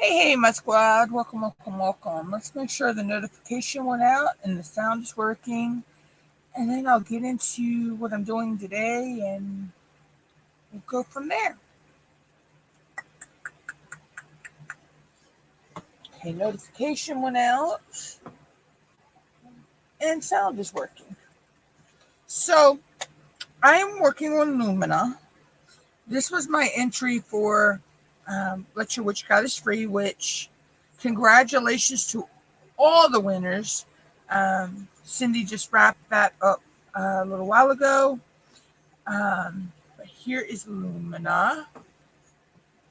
Hey, my squad. Welcome, welcome, welcome. Let's make sure the notification went out and the sound is working. And then I'll get into what I'm doing today and we'll go from there. Okay, notification went out and sound is working. So I am working on Lumina. This was my entry for Let Your Witch Goddess Free, which congratulations to all the winners. Cindy just wrapped that up a little while ago. But here is Lumina.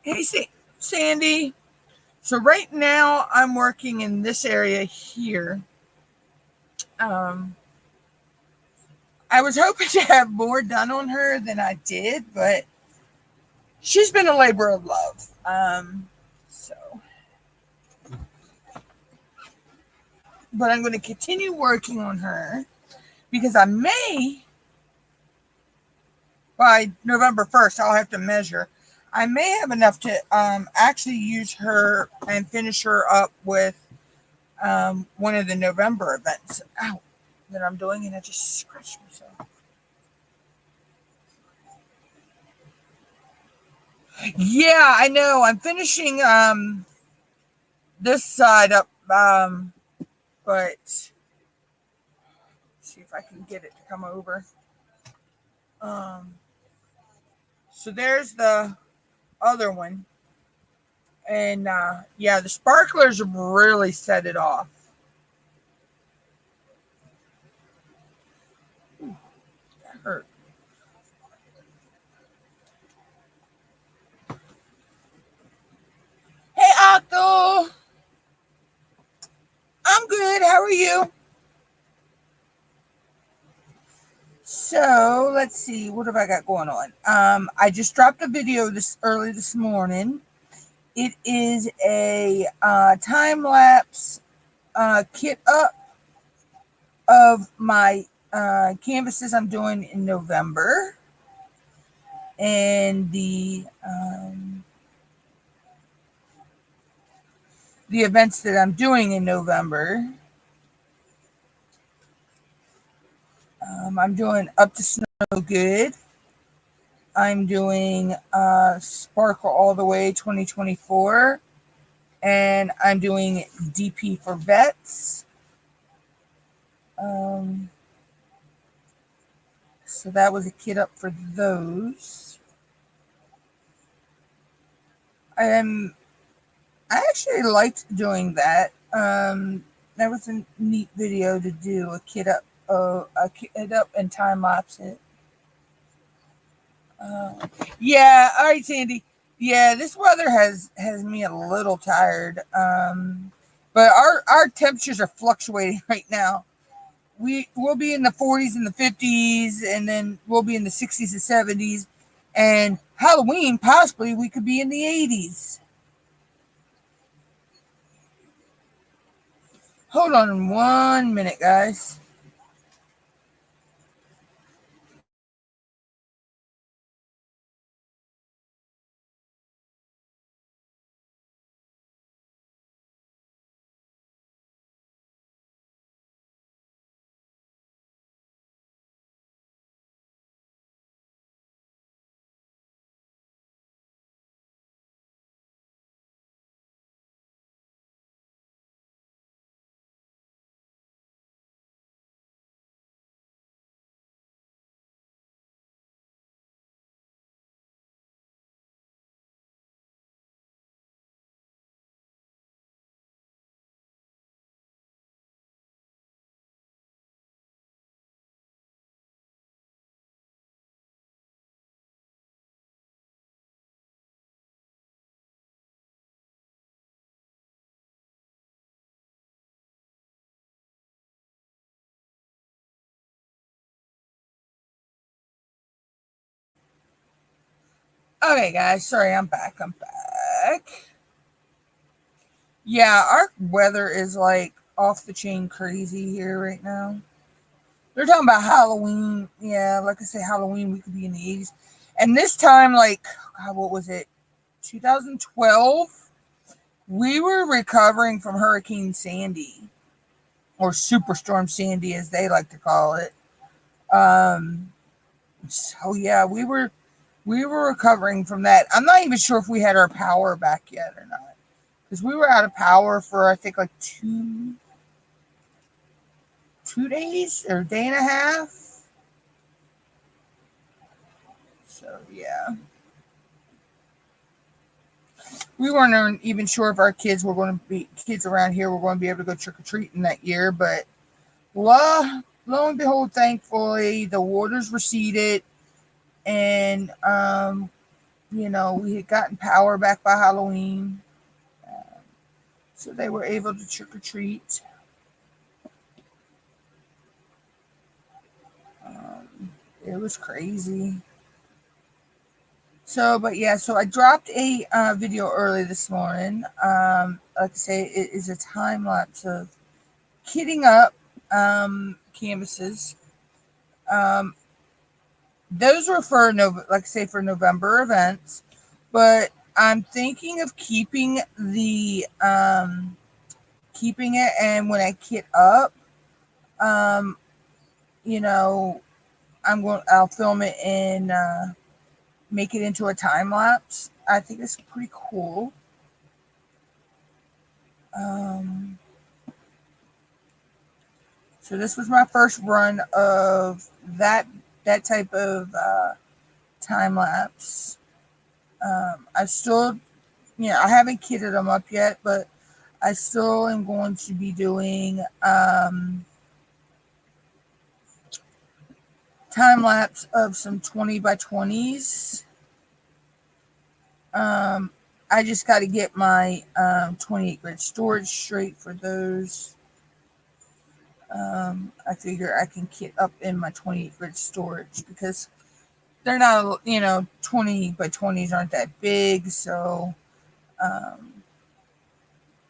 Hey, Sandy. So right now I'm working in this area here. I was hoping to have more done on her than I did, but she's been a labor of love. But I'm going to continue working on her because I may, by November 1st, I'll have to measure. I may have enough to actually use her and finish her up with one of the November events that I'm doing, and I just scratched myself. Yeah, I know. I'm finishing this side up, but see if I can get it to come over. So there's the other one. And yeah, the sparklers really set it off. Ooh, that hurt. Hey, Otto. I'm good. How are you? So let's see. What have I got going on? I just dropped a video early this morning. It is a time lapse kit up of my canvases I'm doing in November, and the events that I'm doing in November. I'm doing Up to Snow Good. I'm doing Sparkle All the Way 2024. And I'm doing DP for Vets. So that was a kit up for those. I actually liked doing that. That was a neat video to do, a kit up and time lapse it. Yeah, all right, Sandy. Yeah, this weather has me a little tired. But our temperatures are fluctuating right now. We'll be in the 40s and the 50s, and then we'll be in the 60s and 70s. And Halloween, possibly, we could be in the 80s. Hold on 1 minute, guys. Okay, guys. Sorry, I'm back. Yeah, our weather is like off the chain crazy here right now. They're talking about Halloween. Yeah, like I say, Halloween, we could be in the 80s. And this time, like, God, what was it? 2012? We were recovering from Hurricane Sandy, or Superstorm Sandy, as they like to call it. Um, so yeah, we were recovering from that. I'm not even sure if we had our power back yet or not, because we were out of power for I think like two days or a day and a half. So yeah, we weren't even sure if our kids around here were going to be able to go trick or treating that year. But lo and behold, thankfully the waters receded, and we had gotten power back by Halloween, so they were able to trick or treat. It was crazy. So, but yeah, so I dropped a video early this morning. Like I say, it is a time lapse of kitting up canvases. Um, those were for like I say, for November events, but I'm thinking of keeping it, and when I kit up, um, you know, I'll film it and make it into a time lapse. I think it's pretty cool. Um, so this was my first run of that type of time lapse. I still, I haven't kitted them up yet, but I still am going to be doing time lapse of some 20 by 20s. I just got to get my 28 grid storage straight for those. I figure I can kit up in my 28 grid storage because they're not, 20 by 20s aren't that big. So um,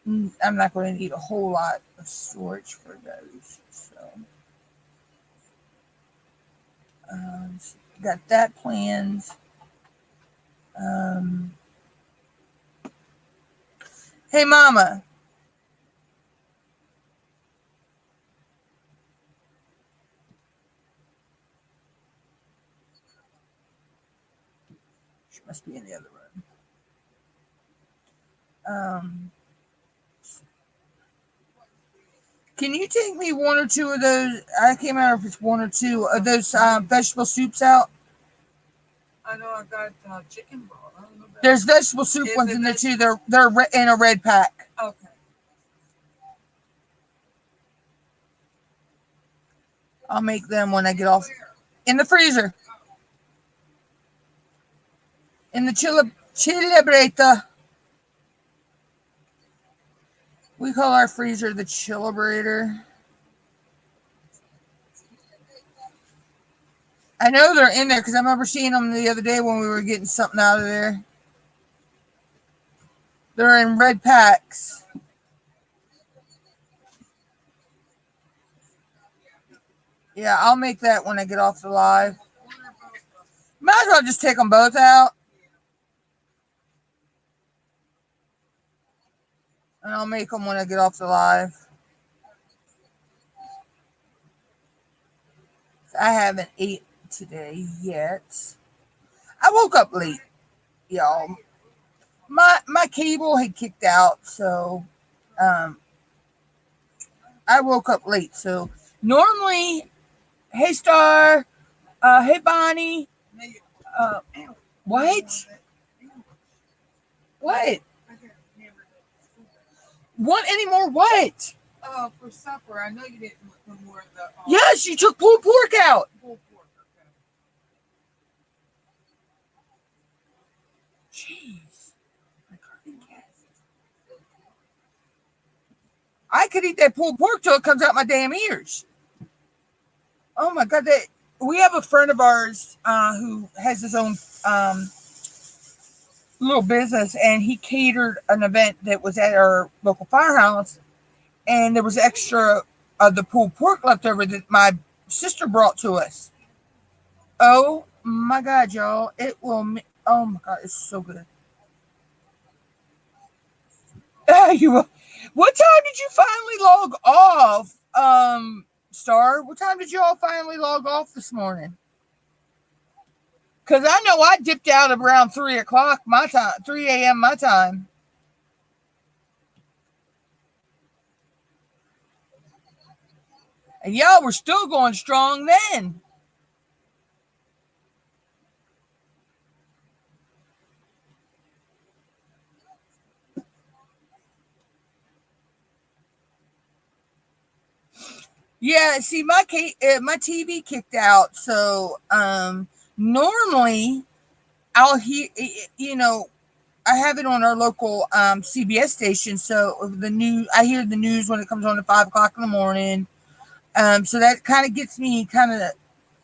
I'm not going to need a whole lot of storage for those. So got that planned. Um, hey, Mama. She must be in the other room. Can you take me one or two of those? I can't remember if it's one or two of those vegetable soups out. I know I got chicken broth. I don't know about There's vegetable soup ones in there too. They're in a red pack. Okay. I'll make them when I get off. In the freezer. In the chilibrator. We call our freezer the chilibrator. I know they're in there because I remember seeing them the other day when we were getting something out of there. They're in red packs. Yeah, I'll make that when I get off the live. Might as well just take them both out. And I'll make them when I get off the live. I haven't ate today yet. I woke up late, y'all. My cable had kicked out, so um, I woke up late. So normally, hey Star, hey Bonnie, uh, what? What? Want any more what? For supper, I know you didn't want more of the. Yes, you took pulled pork out. Pulled pork. Okay. Jeez. I could eat that pulled pork till it comes out my damn ears. Oh my God. We have a friend of ours who has his own little business, and he catered an event that was at our local firehouse, and there was extra of the pulled pork left over that my sister brought to us. Oh my God, y'all. Oh my God, it's so good. Yeah, you. What time did you finally log off? Star. What time did you all finally log off this morning? Because I know I dipped out around 3 o'clock my time, 3 a.m. my time. And y'all were still going strong then. Yeah, see, my TV kicked out, so normally I'll hear, I have it on our local CBS station, so I hear the news when it comes on at 5 o'clock in the morning. So that kind of gets me kind of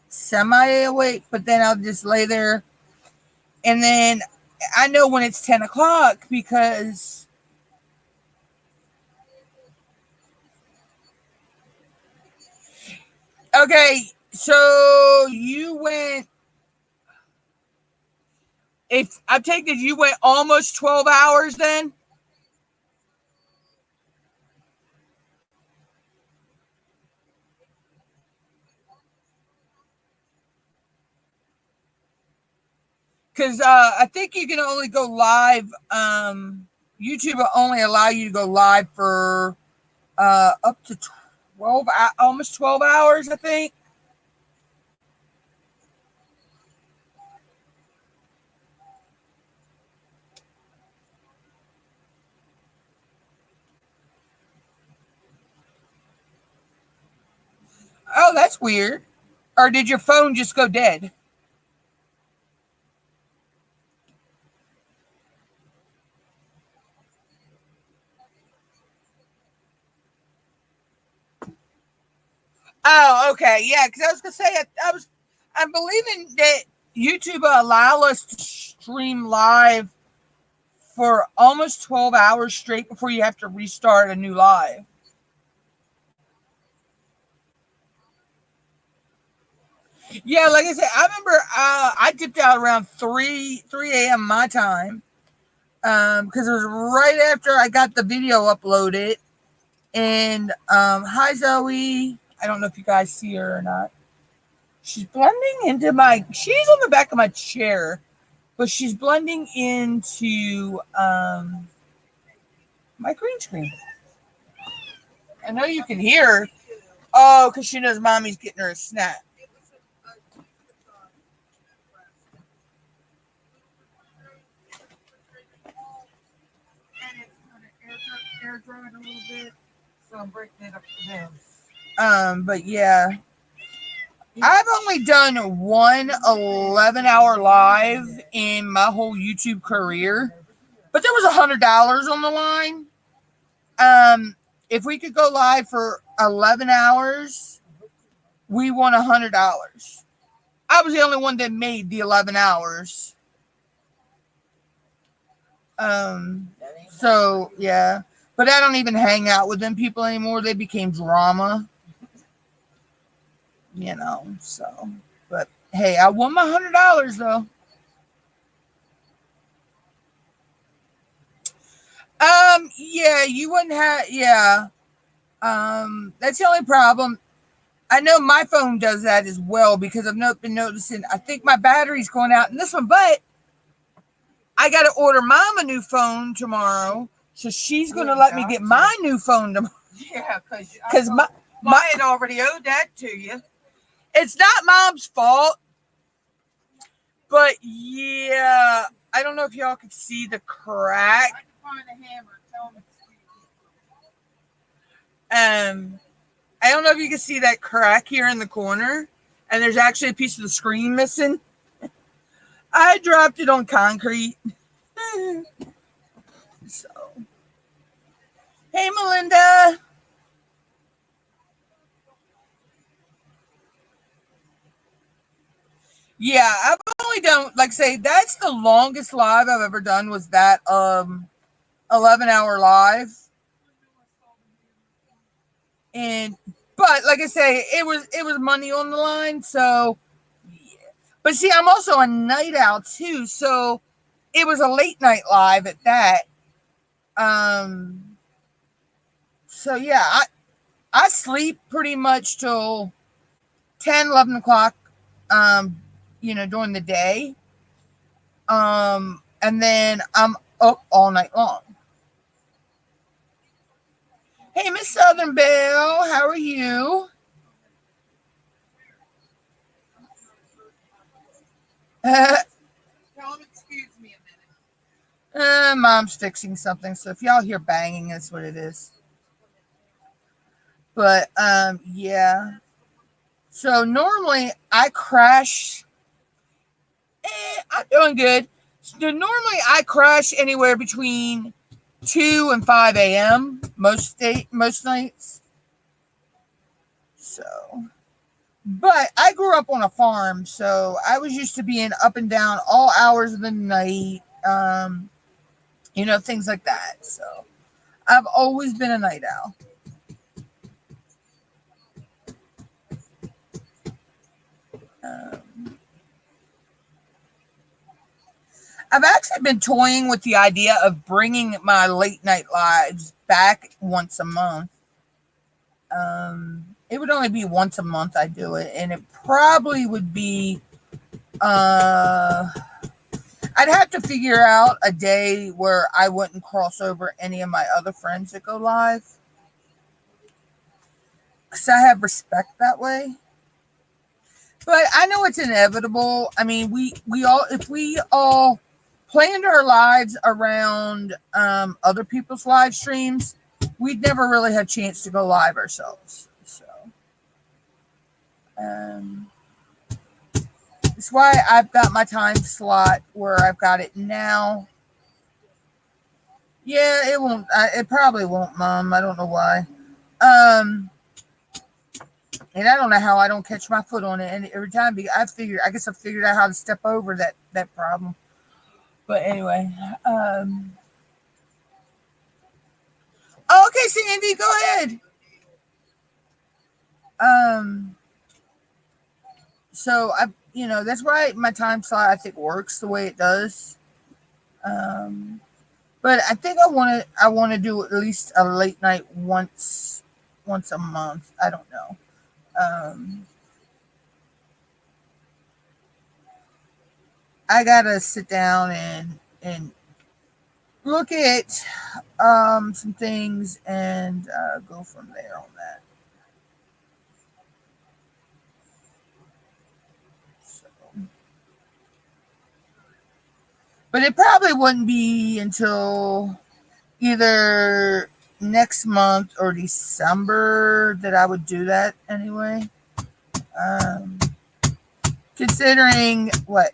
semi awake, but then I'll just lay there, and then I know when it's 10 o'clock because okay, so you went. If I take it, you went almost 12 hours then. Because I think you can only go live. YouTube will only allow you to go live for up to 12, almost 12 hours, I think. Oh, that's weird. Or did your phone just go dead? Oh, okay, yeah. Because I was gonna say, I'm believing that YouTube will allow us to stream live for almost 12 hours straight before you have to restart a new live. Yeah, like I said, I remember I dipped out around three a.m. my time because it was right after I got the video uploaded. And hi Zoe, I don't know if you guys see her or not. She's blending into my. She's on the back of my chair, but she's blending into my green screen. I know you can hear her. Oh, because she knows mommy's getting her a snack. And it's kind of air dried a little bit, so I'm breaking it up for them. But yeah, I've only done one 11-hour live in my whole YouTube career, but there was $100 on the line. If we could go live for 11 hours, we won $100. I was the only one that made the 11 hours. So yeah, but I don't even hang out with them people anymore. They became drama, so, but hey, I won my $100 though. Yeah, you wouldn't have, yeah. That's the only problem. I know my phone does that as well because I've been noticing. I think my battery's going out in this one, but I got to order mom a new phone tomorrow, so she's going to let me get my new phone tomorrow. Yeah, because I had already owed that to you. It's not mom's fault, but yeah, I don't know if y'all can see the crack. I can find a hammer. Tell me. I don't know if you can see that crack here in the corner, and there's actually a piece of the screen missing. I dropped it on concrete. So, hey, Melinda. Yeah, I've only done, like, say, that's the longest live I've ever done was that 11-hour live. And but like I say, it was money on the line, so yeah. But see, I'm also a night owl too, so it was a late night live at that. So yeah, I sleep pretty much till 10, 11 o'clock, during the day. And then I'm up all night long. Hey, Miss Southern Belle, how are you? Tell them excuse me a minute. Mom's fixing something, so if y'all hear banging, that's what it is. But yeah. So normally I crash. I'm doing good. So normally I crash anywhere between 2 and 5 a.m. most nights. So, but I grew up on a farm, so I was used to being up and down all hours of the night. Things like that. So I've always been a night owl. I've actually been toying with the idea of bringing my late night lives back once a month. It would only be once a month I do it, and it probably would be. I'd have to figure out a day where I wouldn't cross over any of my other friends that go live, because I have respect that way. But I know it's inevitable. I mean, we all if we all planned our lives around other people's live streams, we'd never really have a chance to go live ourselves. So it's why I've got my time slot where I've got it now. Yeah, it won't. It probably won't, Mom. I don't know why. And I don't know how I don't catch my foot on it. And every time I guess I figured out how to step over that problem. But anyway, okay, Sandy, go ahead. So that's why my time slot I think works the way it does. But I think I want to do at least a late night once a month. I don't know. I gotta sit down and look at some things and go from there on that. So, but it probably wouldn't be until either next month or December that I would do that anyway. Considering what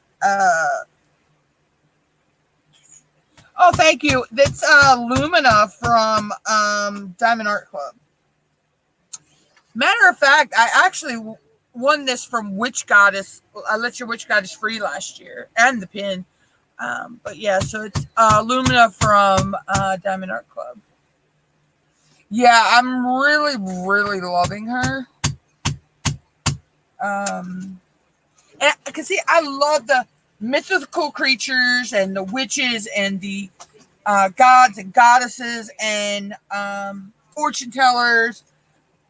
oh, thank you. That's Lumina from Diamond Art Club. Matter of fact, I actually won this from Witch Goddess. I let your Witch Goddess free last year, and the pin. But yeah, so it's Lumina from Diamond Art Club. Yeah, I'm really, really loving her. And I can see I love the mythical creatures and the witches and the gods and goddesses and fortune tellers.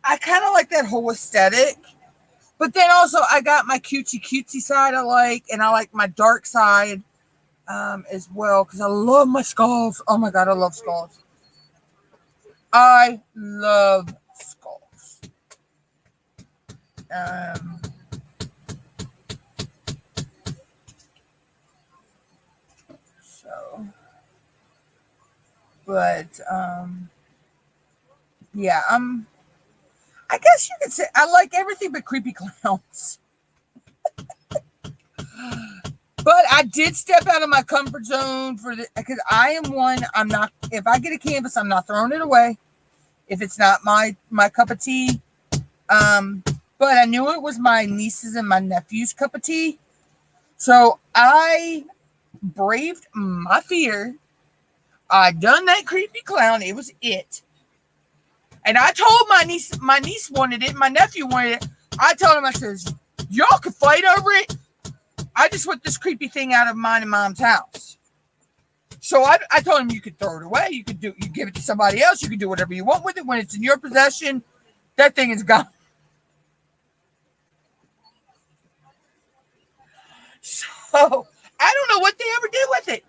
I kind of like that whole aesthetic. But then also I got my cutesy side I like, and I like my dark side as well, because I love my skulls. Oh my God, I love skulls. I love skulls. So, but yeah, I guess you could say I like everything but creepy clowns. But I did step out of my comfort zone because I am one. I'm not. If I get a canvas, I'm not throwing it away. If it's not my cup of tea. But I knew it was my nieces and my nephew's cup of tea, so I braved my fear. I done that creepy clown. It was it. And I told my niece wanted it. My nephew wanted it. I told him, I says, y'all could fight over it. I just want this creepy thing out of mine and mom's house. So I told him you could throw it away. You give it to somebody else. You can do whatever you want with it. When it's in your possession, that thing is gone. So I don't know what they ever did with it.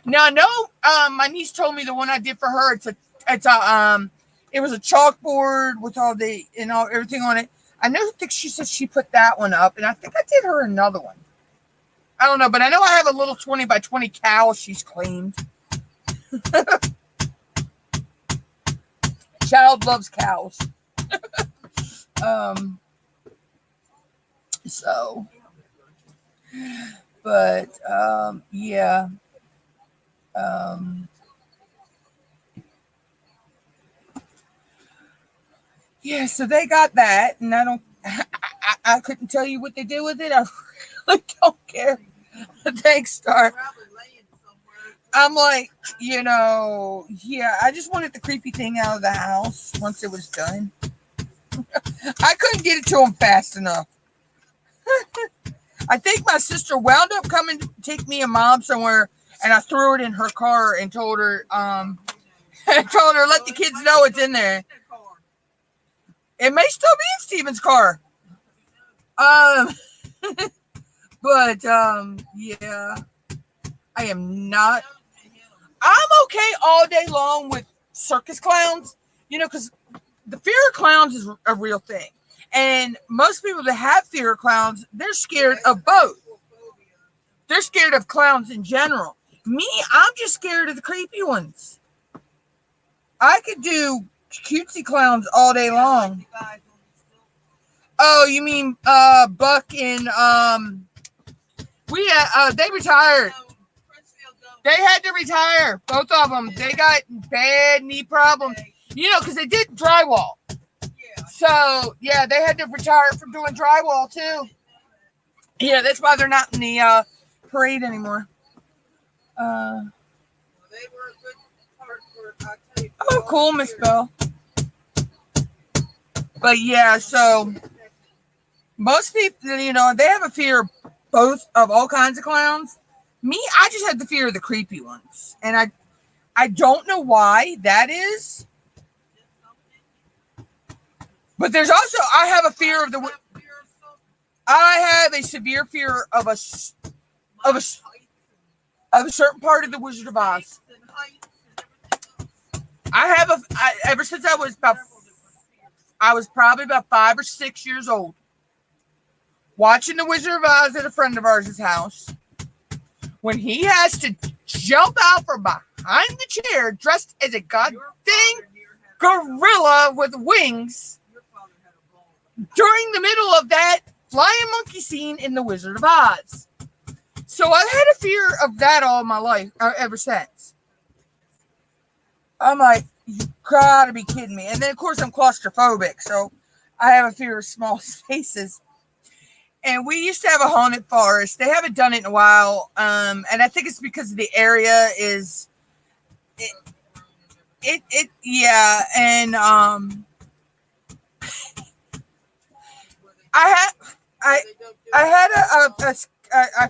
Now I know my niece told me the one I did for her. It was a chalkboard with everything on it. Think she said she put that one up, and I think I did her another one. I don't know, but I know I have a little 20 by 20 cow she's claimed. Child loves cows. So, but yeah. Yeah, so they got that, and I couldn't tell you what they did with it. I really don't care. Thanks, Star. I'm like, yeah, I just wanted the creepy thing out of the house once it was done. I couldn't get it to him fast enough. I think my sister wound up coming to take me and Mom somewhere, and I threw it in her car and told her, let the kids know it's in there. It may still be in Steven's car. But yeah, I am not. I'm okay all day long with circus clowns, because the fear of clowns is a real thing. And most people that have fear of clowns, they're scared of both. They're scared of clowns in general. Me, I'm just scared of the creepy ones. I could do cutesy clowns all day long. Oh, you mean Buck and they retired. They had to retire, both of them. They got bad knee problems, because they did drywall. So yeah, they had to retire from doing drywall too. Yeah, that's why they're not in the parade anymore. They were a good part for it. Oh, cool, Miss Bell. But yeah, so most people, they have a fear of all kinds of clowns. Me, I just had the fear of the creepy ones. And I don't know why that is. But there's also, I have a fear of I have a severe fear of a certain part of the Wizard of Oz. Ever since I was probably about 5 or 6 years old, watching the Wizard of Oz at a friend of ours' house, when he has to jump out from behind the chair dressed as a goddamn gorilla with wings during the middle of that flying monkey scene in the Wizard of Oz. So I've had a fear of that all my life, ever since. I'm like, you gotta be kidding me. And then, of course, I'm claustrophobic, so I have a fear of small spaces. And we used to have a haunted forest. They haven't done it in a while, and I think it's because the area is yeah. And I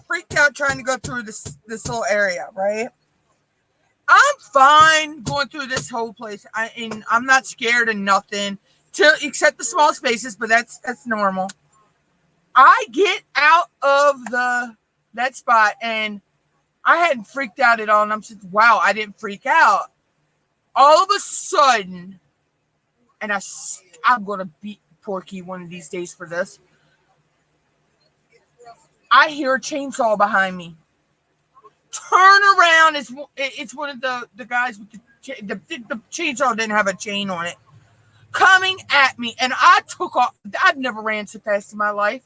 freaked out trying to go through this little area, right? I'm fine going through this whole place. I'm not scared of nothing, except the small spaces, but that's normal. I get out of that spot, and I hadn't freaked out at all, and I'm just, wow, I didn't freak out. All of a sudden, and I'm gonna beat Porky one of these days for this. I hear a chainsaw behind me. Turn around. It's one of the guys with the chainsaw didn't have a chain on it, coming at me, and I took off. I've never ran so fast in my life.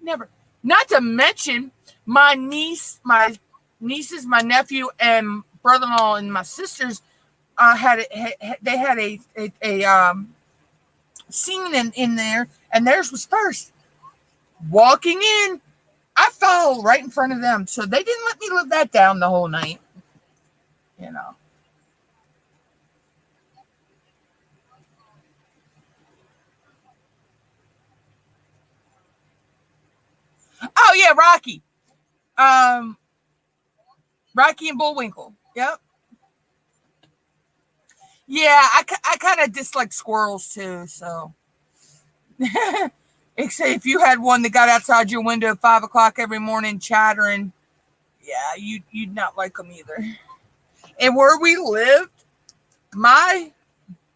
Never. Not to mention my nieces, my nephew, and brother-in-law, and my sisters had a scene in there, and theirs was first. Walking in, I fell right in front of them, so they didn't let me live that down the whole night. Oh yeah, Rocky. Um, Rocky and Bullwinkle. Yep. Yeah, I kind of dislike squirrels too. So, except if you had one that got outside your window at 5 o'clock every morning chattering, yeah, you'd not like them either. And where we lived, my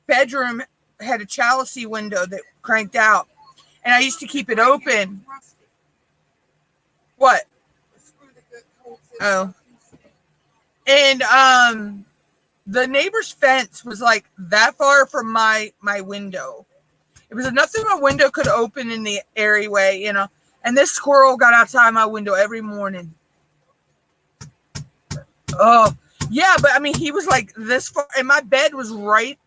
bedroom had a chalice window that cranked out, and I used to keep it open. What? Oh, and the neighbor's fence was like that far from my window. It was enough that my window could open in the areaway, you know. And this squirrel got outside my window every morning. Oh, yeah, but I mean, he was like this far, and my bed was right,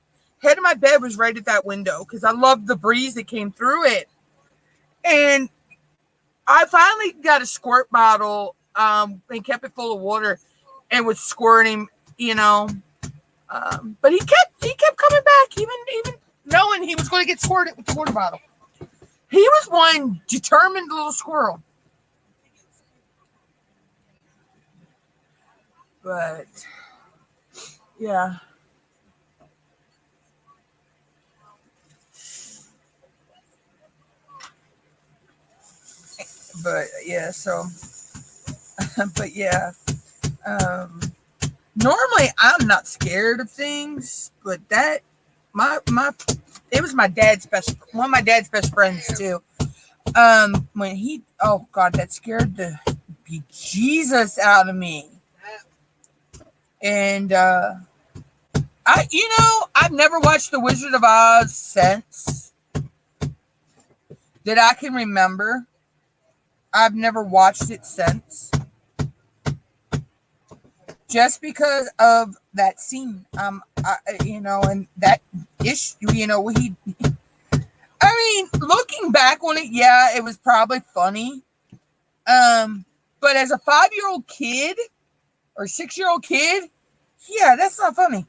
head of my bed was right at that window because I loved the breeze that came through it. And I finally got a squirt bottle and kept it full of water and was squirting, you know. But he kept coming back, even knowing he was going to get squirted with the water bottle. He was one determined little squirrel. But yeah. But yeah, so but yeah. Um Normally I'm not scared of things, but that my it was my dad's best one of my dad's best friends too. When he oh god, that scared the bejesus out of me. And I've never watched The Wizard of Oz since that I can remember. I've never watched it since. Just because of that scene. And that issue, looking back on it, yeah, it was probably funny. But as a 5-year-old kid or 6-year-old kid, yeah, that's not funny.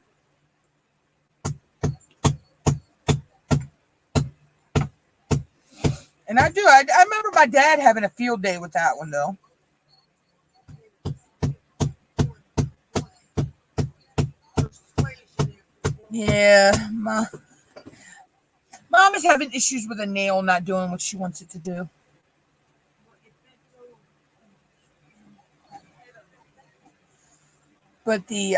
And I remember my dad having a field day with that one though. Yeah, mom is having issues with a nail not doing what she wants it to do. But the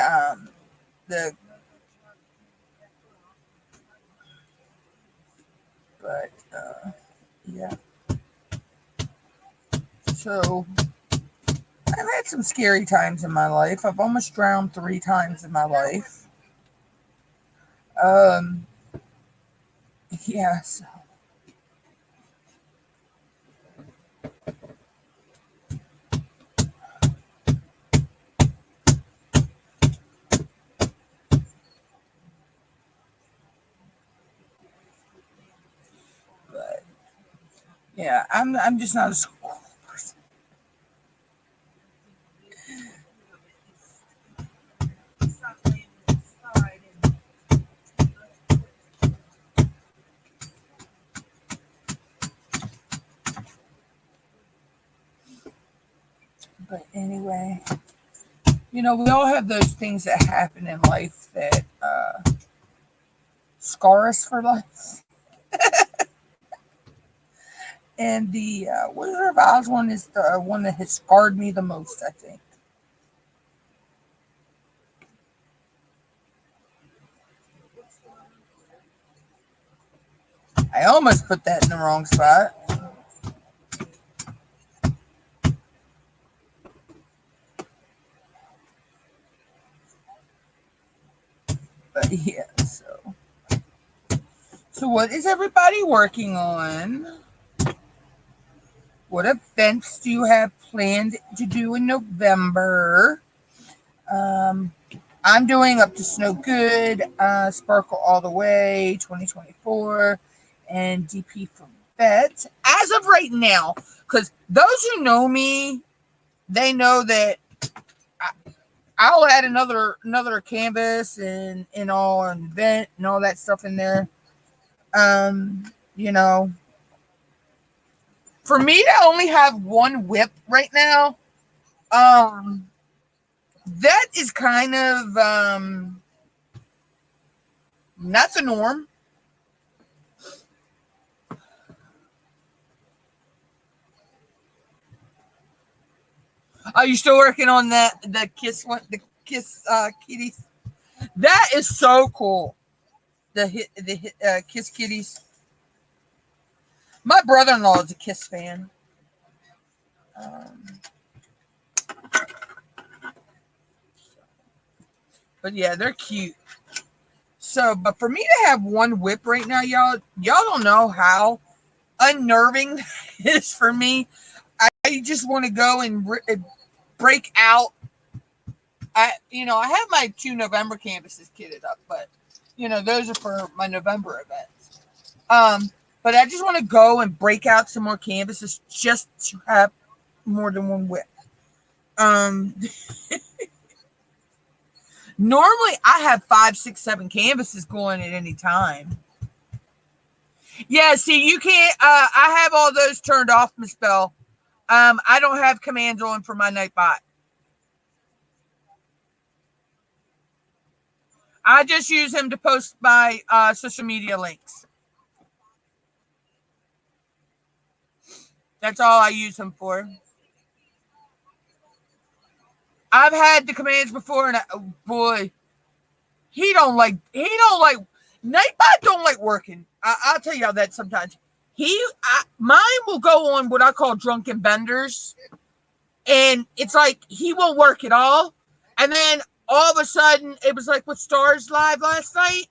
but yeah. So I've had some scary times in my life. I've almost drowned 3 times in my life. Um, yeah. So, but yeah, I'm just not a school person. But anyway, we all have those things that happen in life that scar us for life. And the Wizard of Oz one is the one that has scarred me the most, I think. I almost put that in the wrong spot. But yeah, so what is everybody working on? What events do you have planned to do in November? Um, I'm doing Up to Snow Good, Sparkle All the Way, 2024, and DP for Vets. As of right now, because those who know me, they know that I'll add another canvas and all and vent and all that stuff in there. You know, for me to only have one WIP right now, Um, that is kind of not the norm. Are you still working on that? The kiss one, the kiss kitties. That is so cool. The kiss kitties. My brother-in-law is a Kiss fan. Um, but yeah, they're cute. So, but for me to have one whip right now, y'all don't know how unnerving it is for me. I just want to go and break out. I have my 2 November canvases kitted up, but those are for my November events. But I just want to go and break out some more canvases just to have more than one whip. Um, Normally I have 5, 6, 7 canvases going at any time. Yeah, see, you can't. I have all those turned off, Miss Bell. I don't have commands on for my Nightbot. I just use him to post my social media links. That's all I use him for. I've had the commands before, and oh boy, he don't like Nightbot don't like working. I'll tell y'all that sometimes. Mine will go on what I call drunken benders, and it's like he won't work at all. And then all of a sudden, it was like with Stars Live last night,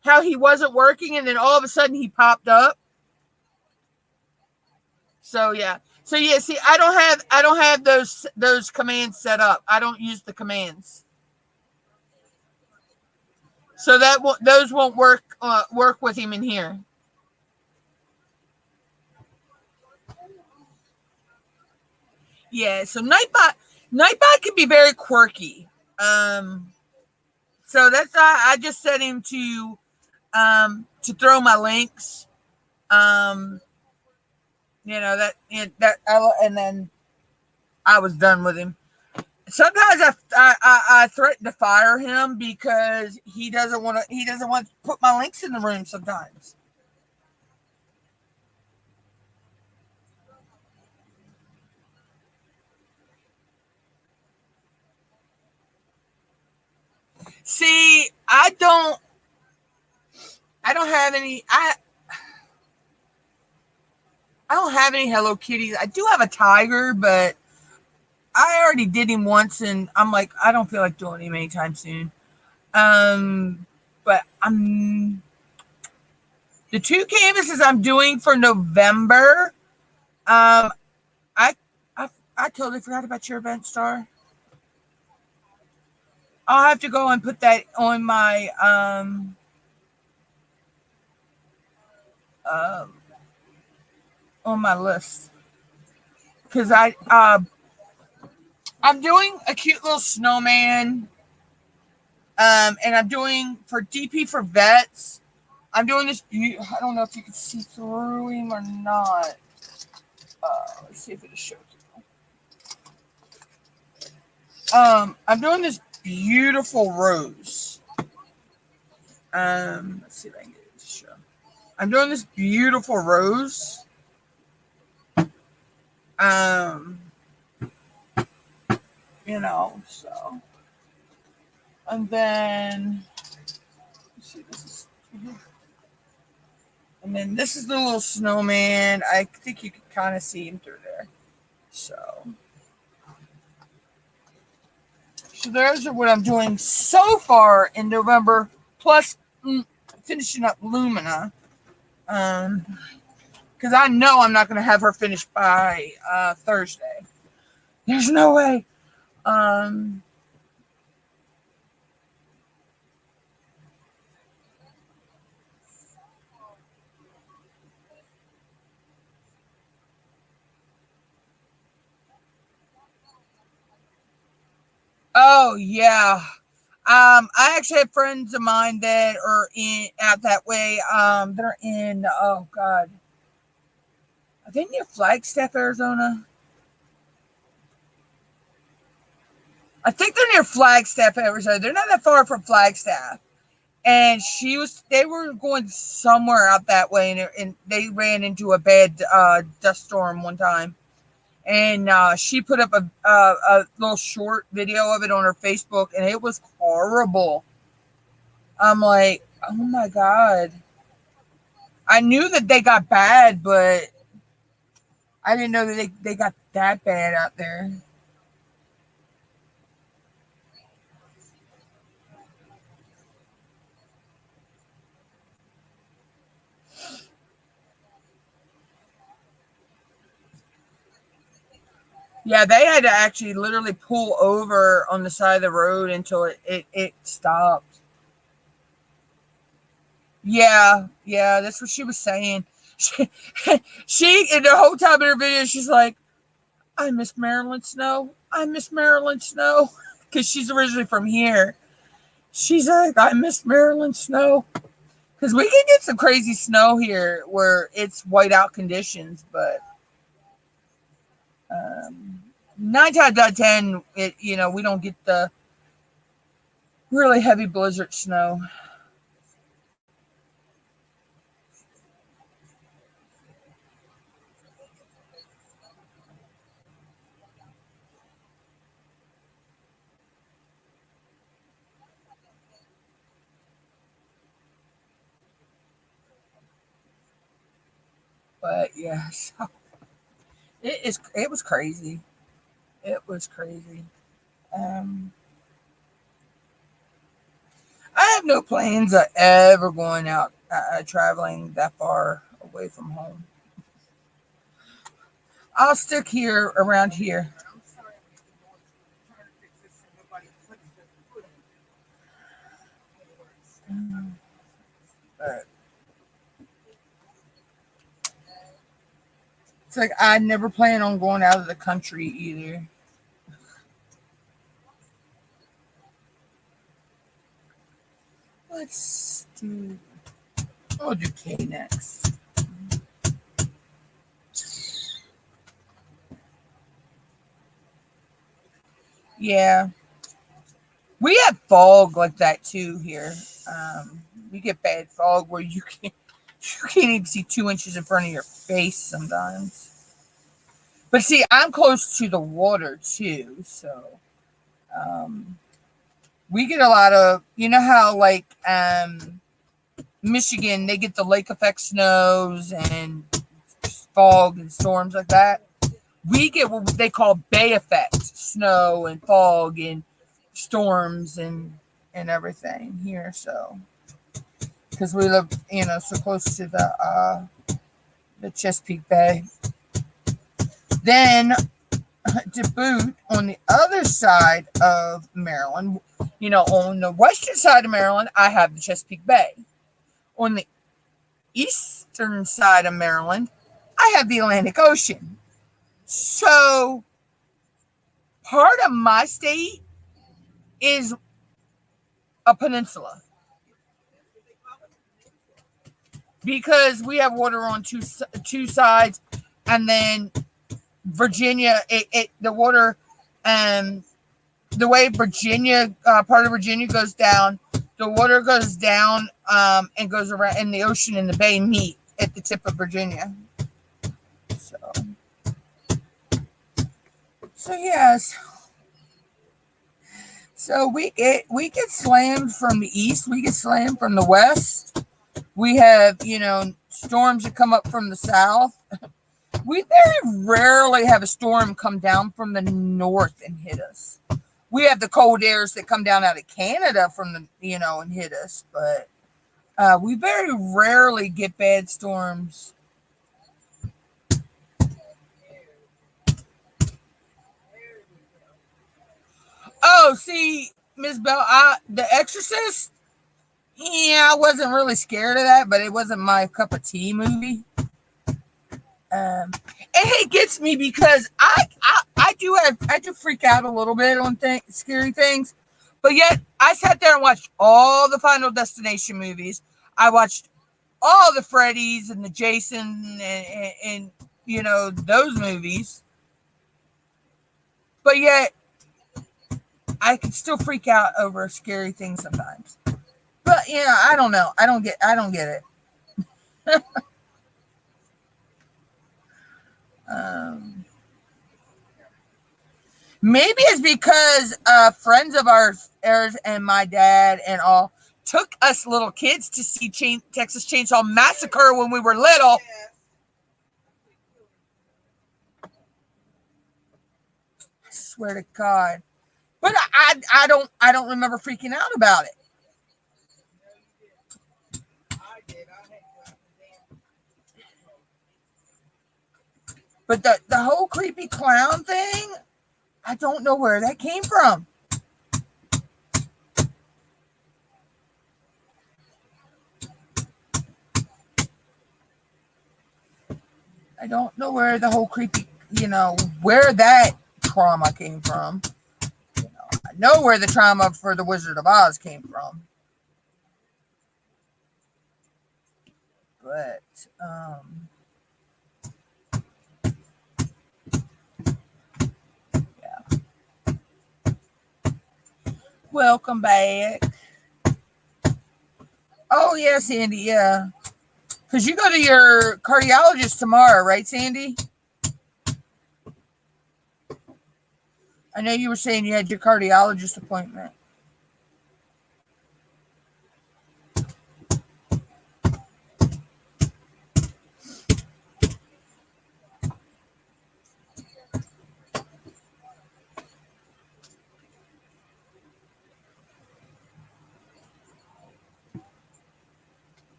how he wasn't working, and then all of a sudden he popped up. So yeah. So yeah, see, I don't have those commands set up. I don't use the commands. So those won't work with him in here. Yeah, so Nightbot can be very quirky. Um so that's why I just set him to throw my links. Um and then I was done with him. Sometimes I threaten to fire him because he doesn't want to put my links in the room sometimes. See, I don't have any I don't have any Hello Kitties. I do have a tiger, but I already did him once, and I'm like, I don't feel like doing him anytime soon. Um, but the 2 canvases I'm doing for November. Um, I I totally forgot about your event, Star. I'll have to go and put that uh, on my list because I'm doing a cute little snowman. And I'm doing for DP for vets. I'm doing this. I don't know if you can see through him or not. Let's see if it'll show you. I'm doing this beautiful rose. Let's see if I can get it to show. I'm doing this beautiful rose. Um, so. And then, let's see, and then this is the little snowman. I think you can kind of see him through there. So those are what I'm doing so far in November, plus finishing up Lumina. Because I know I'm not going to have her finished by Thursday. There's no way. Oh yeah. I actually have friends of mine that are in out that way. They're in oh god, I think near Flagstaff, Arizona. I think they're near Flagstaff, Arizona. They're not that far from Flagstaff. And they were going somewhere out that way, and they ran into a bad dust storm one time. And she put up a little short video of it on her Facebook, and it was horrible. I'm like, oh my God. I knew that they got bad, but I didn't know that they got that bad out there. Yeah, they had to actually literally pull over on the side of the road until it stopped. Yeah, that's what she was saying. She in the whole time in her video, she's like, I miss Maryland snow. I miss Maryland snow. Because she's originally from here. She's like, I miss Maryland snow. Because we can get some crazy snow here where it's whiteout conditions, but 9 times out of 10, we don't get the really heavy blizzard snow. But yeah, so it was crazy. It was crazy. Um, I have no plans of ever going out traveling that far away from home. I'll stick here around here. I'm sorry, I'm trying to fix this so nobody puts their foot in it. But it's like I never plan on going out of the country either. Let's do. I'll do K next. Yeah, we have fog like that too here. We get bad fog where you can't even see 2 inches in front of your face sometimes. But see, I'm close to the water too, so um, we get a lot of, how like Michigan, they get the lake effect snows and fog and storms like that. We get what they call bay effect snow and fog and storms and everything here. So because we live, so close to the Chesapeake Bay. Then to boot, on the other side of Maryland, on the western side of Maryland, I have the Chesapeake Bay. On the eastern side of Maryland, I have the Atlantic Ocean. So part of my state is a peninsula because we have water on two sides, and then Virginia, the water, the way Virginia, part of Virginia goes down, the water goes down and goes around, and the ocean and the bay meet at the tip of Virginia. So yes. So we get slammed from the east, we get slammed from the west. We have, storms that come up from the south. We very rarely have a storm come down from the north and hit us. We have the cold airs that come down out of Canada from the, and hit us, but we very rarely get bad storms. Oh, see, Miss Bell, The Exorcist. Yeah, I wasn't really scared of that, but it wasn't my cup of tea movie. And it gets me because I do freak out a little bit on scary things, but yet I sat there and watched all the Final Destination movies. I watched all the Freddys and the Jason and those movies, but yet I can still freak out over scary things sometimes. But I don't know. I don't get it. Um, Maybe it's because friends of ours and my dad and all took us little kids to see Texas Chainsaw Massacre when we were little. I swear to God. But I don't remember freaking out about it. But the whole creepy clown thing, I don't know where that came from. I don't know where the whole creepy, where that trauma came from. I know where the trauma for the Wizard of Oz came from. But yeah. Welcome back. Oh yeah, Sandy, yeah. Because you go to your cardiologist tomorrow, right, Sandy? I know you were saying you had your cardiologist appointment.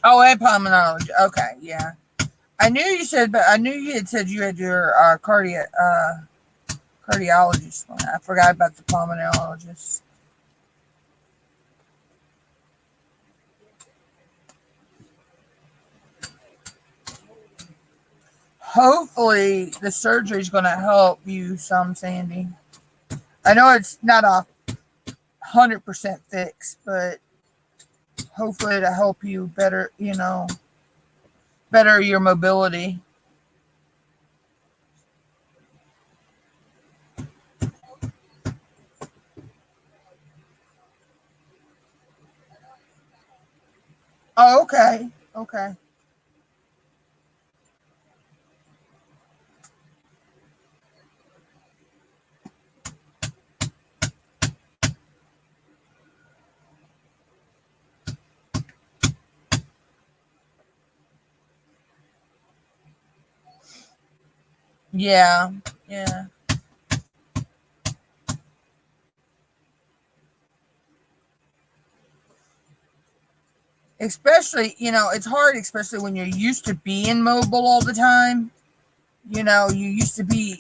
Oh, and pulmonology. Okay, yeah. I knew you said, but I knew you had said you had your cardiologist one. I forgot about the pulmonologist. Hopefully, the surgery is going to help you some, Sandy. I know it's not 100% fix, but hopefully to help you better, better your mobility. Oh, okay. Okay. Yeah. Yeah. Especially, it's hard, especially when you're used to being mobile all the time. You're used to being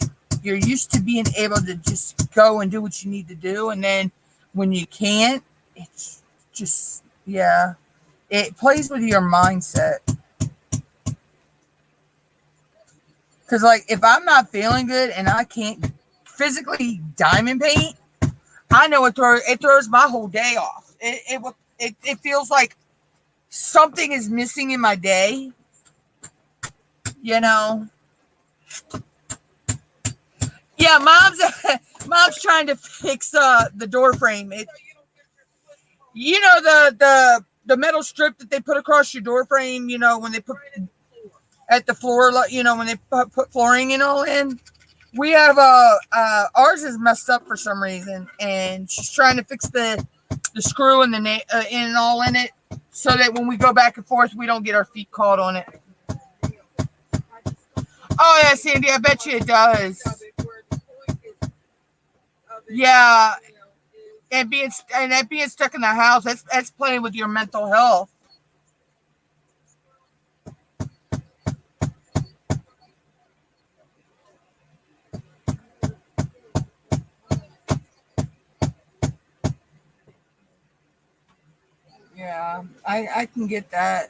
able to just go and do what you need to do. And then when you can't, it's just, yeah, it plays with your mindset. Because, like, if I'm not feeling good and I can't physically diamond paint, I know it throws my whole day off. It feels like something is missing in my day, you know. Yeah, mom's trying to fix the door frame. The metal strip that they put across your door frame. When they put at the floor. When they put flooring and all in. We have ours is messed up for some reason, and she's trying to fix the screw and the in and all in it, so that when we go back and forth, we don't get our feet caught on it. Oh yeah, Sandy, I bet you it does. Yeah, and that being stuck in the house, that's playing with your mental health. Yeah, I can get that.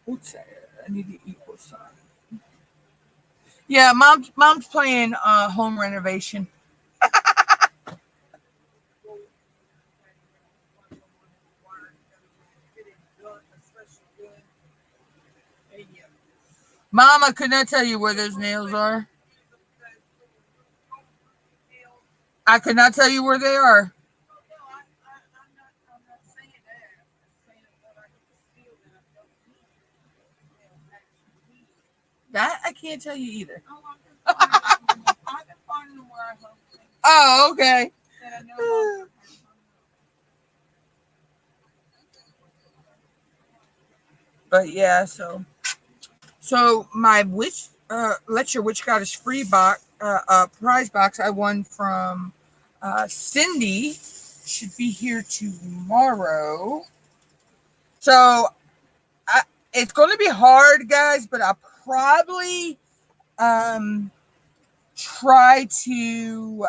Oops, I need to equal sign. Yeah, mom's playing home renovation. Mama, could not tell you where those nails are. I could not tell you where they are. That I can't tell you either. Oh, okay. But yeah, so my Let Your Witch Goddess free box prize box I won from Cindy should be here tomorrow. So it's going to be hard, guys, but I'll probably try to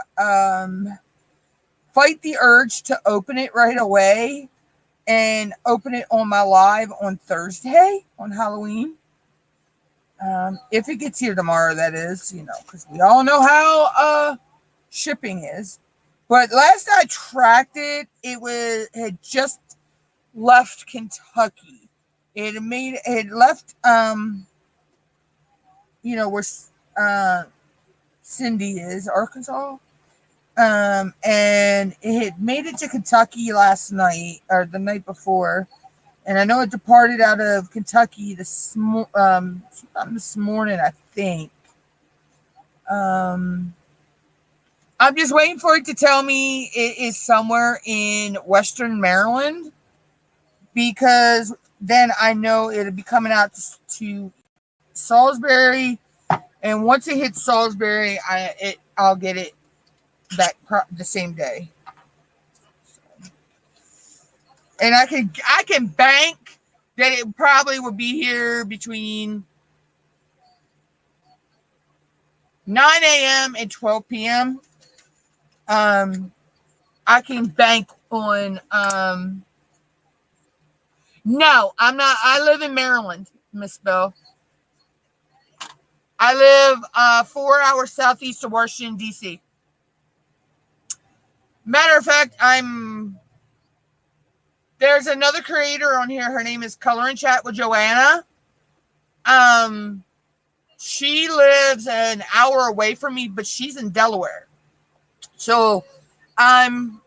fight the urge to open it right away and open it on my live on Thursday on Halloween. If it gets here tomorrow, that is, because we all know how shipping is. But last I tracked it, had just left Kentucky. It left where Cindy is, Arkansas. And it had made it to Kentucky last night or the night before. And I know it departed out of Kentucky sometime this morning, I think. I'm just waiting for it to tell me it is somewhere in Western Maryland, because then I know it'll be coming out to Salisbury. And once it hits Salisbury, I'll get it the same day. And I can bank that it probably will be here between 9 a.m. and 12 p.m. I can bank on no, I'm not. I live in Maryland, Miss Bell. I live 4 hours southeast of Washington, D.C. Matter of fact, there's another creator on here. Her name is Color and Chat with Joanna. She lives an hour away from me, but she's in Delaware. So I'm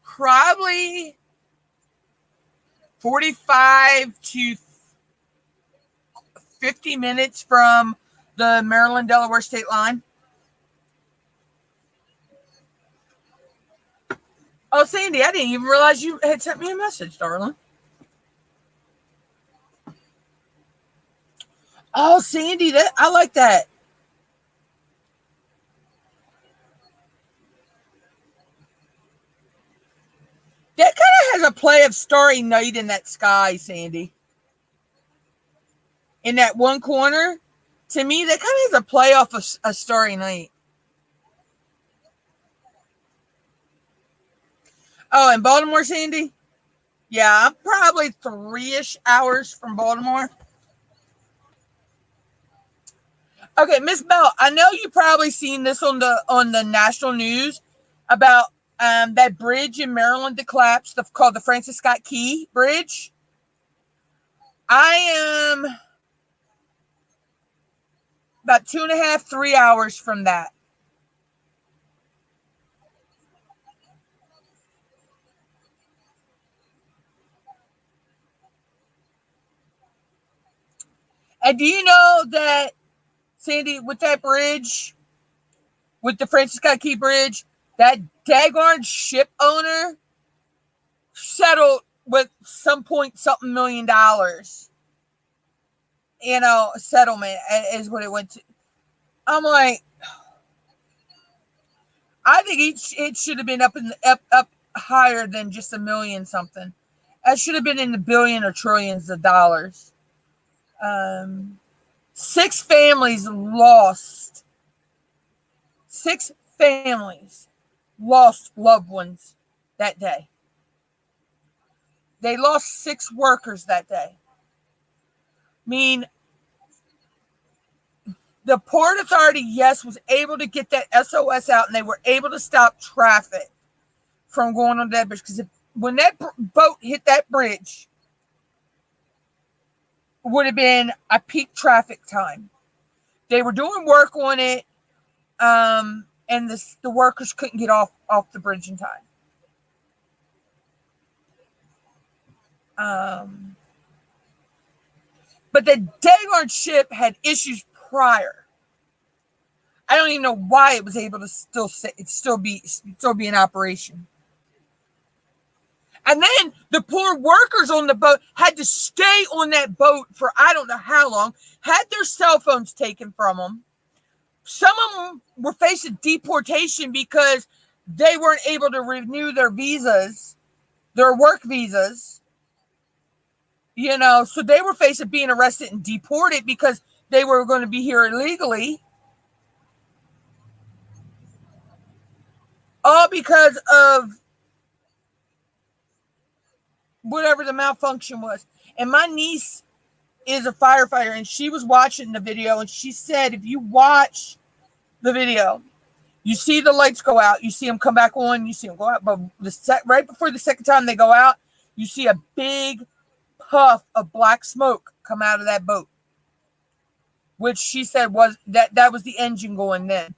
probably 45 to 50 minutes from the Maryland-Delaware state line. Oh, Sandy, I didn't even realize you had sent me a message, darling. Oh, Sandy, I like that. That kind of has a play of Starry Night in that sky, Sandy. In that one corner, to me, that kind of has a play off of a Starry Night. Oh, in Baltimore, Sandy? Yeah, I'm probably 3-ish hours from Baltimore. Okay, Miss Bell, I know you probably seen this on the national news about that bridge in Maryland that collapsed, called the Francis Scott Key Bridge. I am about 2.5, 3 hours from that. And do you know that, Sandy, with that bridge, with the Francis Scott Key Bridge, that daggone ship owner settled with something $million. Settlement is what it went to. I'm like, I think it should have been up higher than just $1 million something. That should have been in the billion or trillions of dollars. 6 families lost. 6 families lost loved ones that day. They lost 6 workers that day. I mean, the Port Authority, yes, was able to get that SOS out, and they were able to stop traffic from going on that bridge. Because when that boat hit that bridge, would have been a peak traffic time. They were doing work on it, and the workers couldn't get off the bridge in time. But the daggone ship had issues prior. I don't even know why it was able to still be in operation. And then the poor workers on the boat had to stay on that boat for I don't know how long, had their cell phones taken from them. Some of them were facing deportation because they weren't able to renew their visas, their work visas. You know, so they were facing being arrested and deported because they were going to be here illegally. All because of whatever the malfunction was. And my niece is a firefighter, and she was watching the video, and she said, if you watch the video, you see the lights go out, you see them come back on, you see them go out, but right before the second time they go out, you see a big puff of black smoke come out of that boat, which she said was that was the engine going then.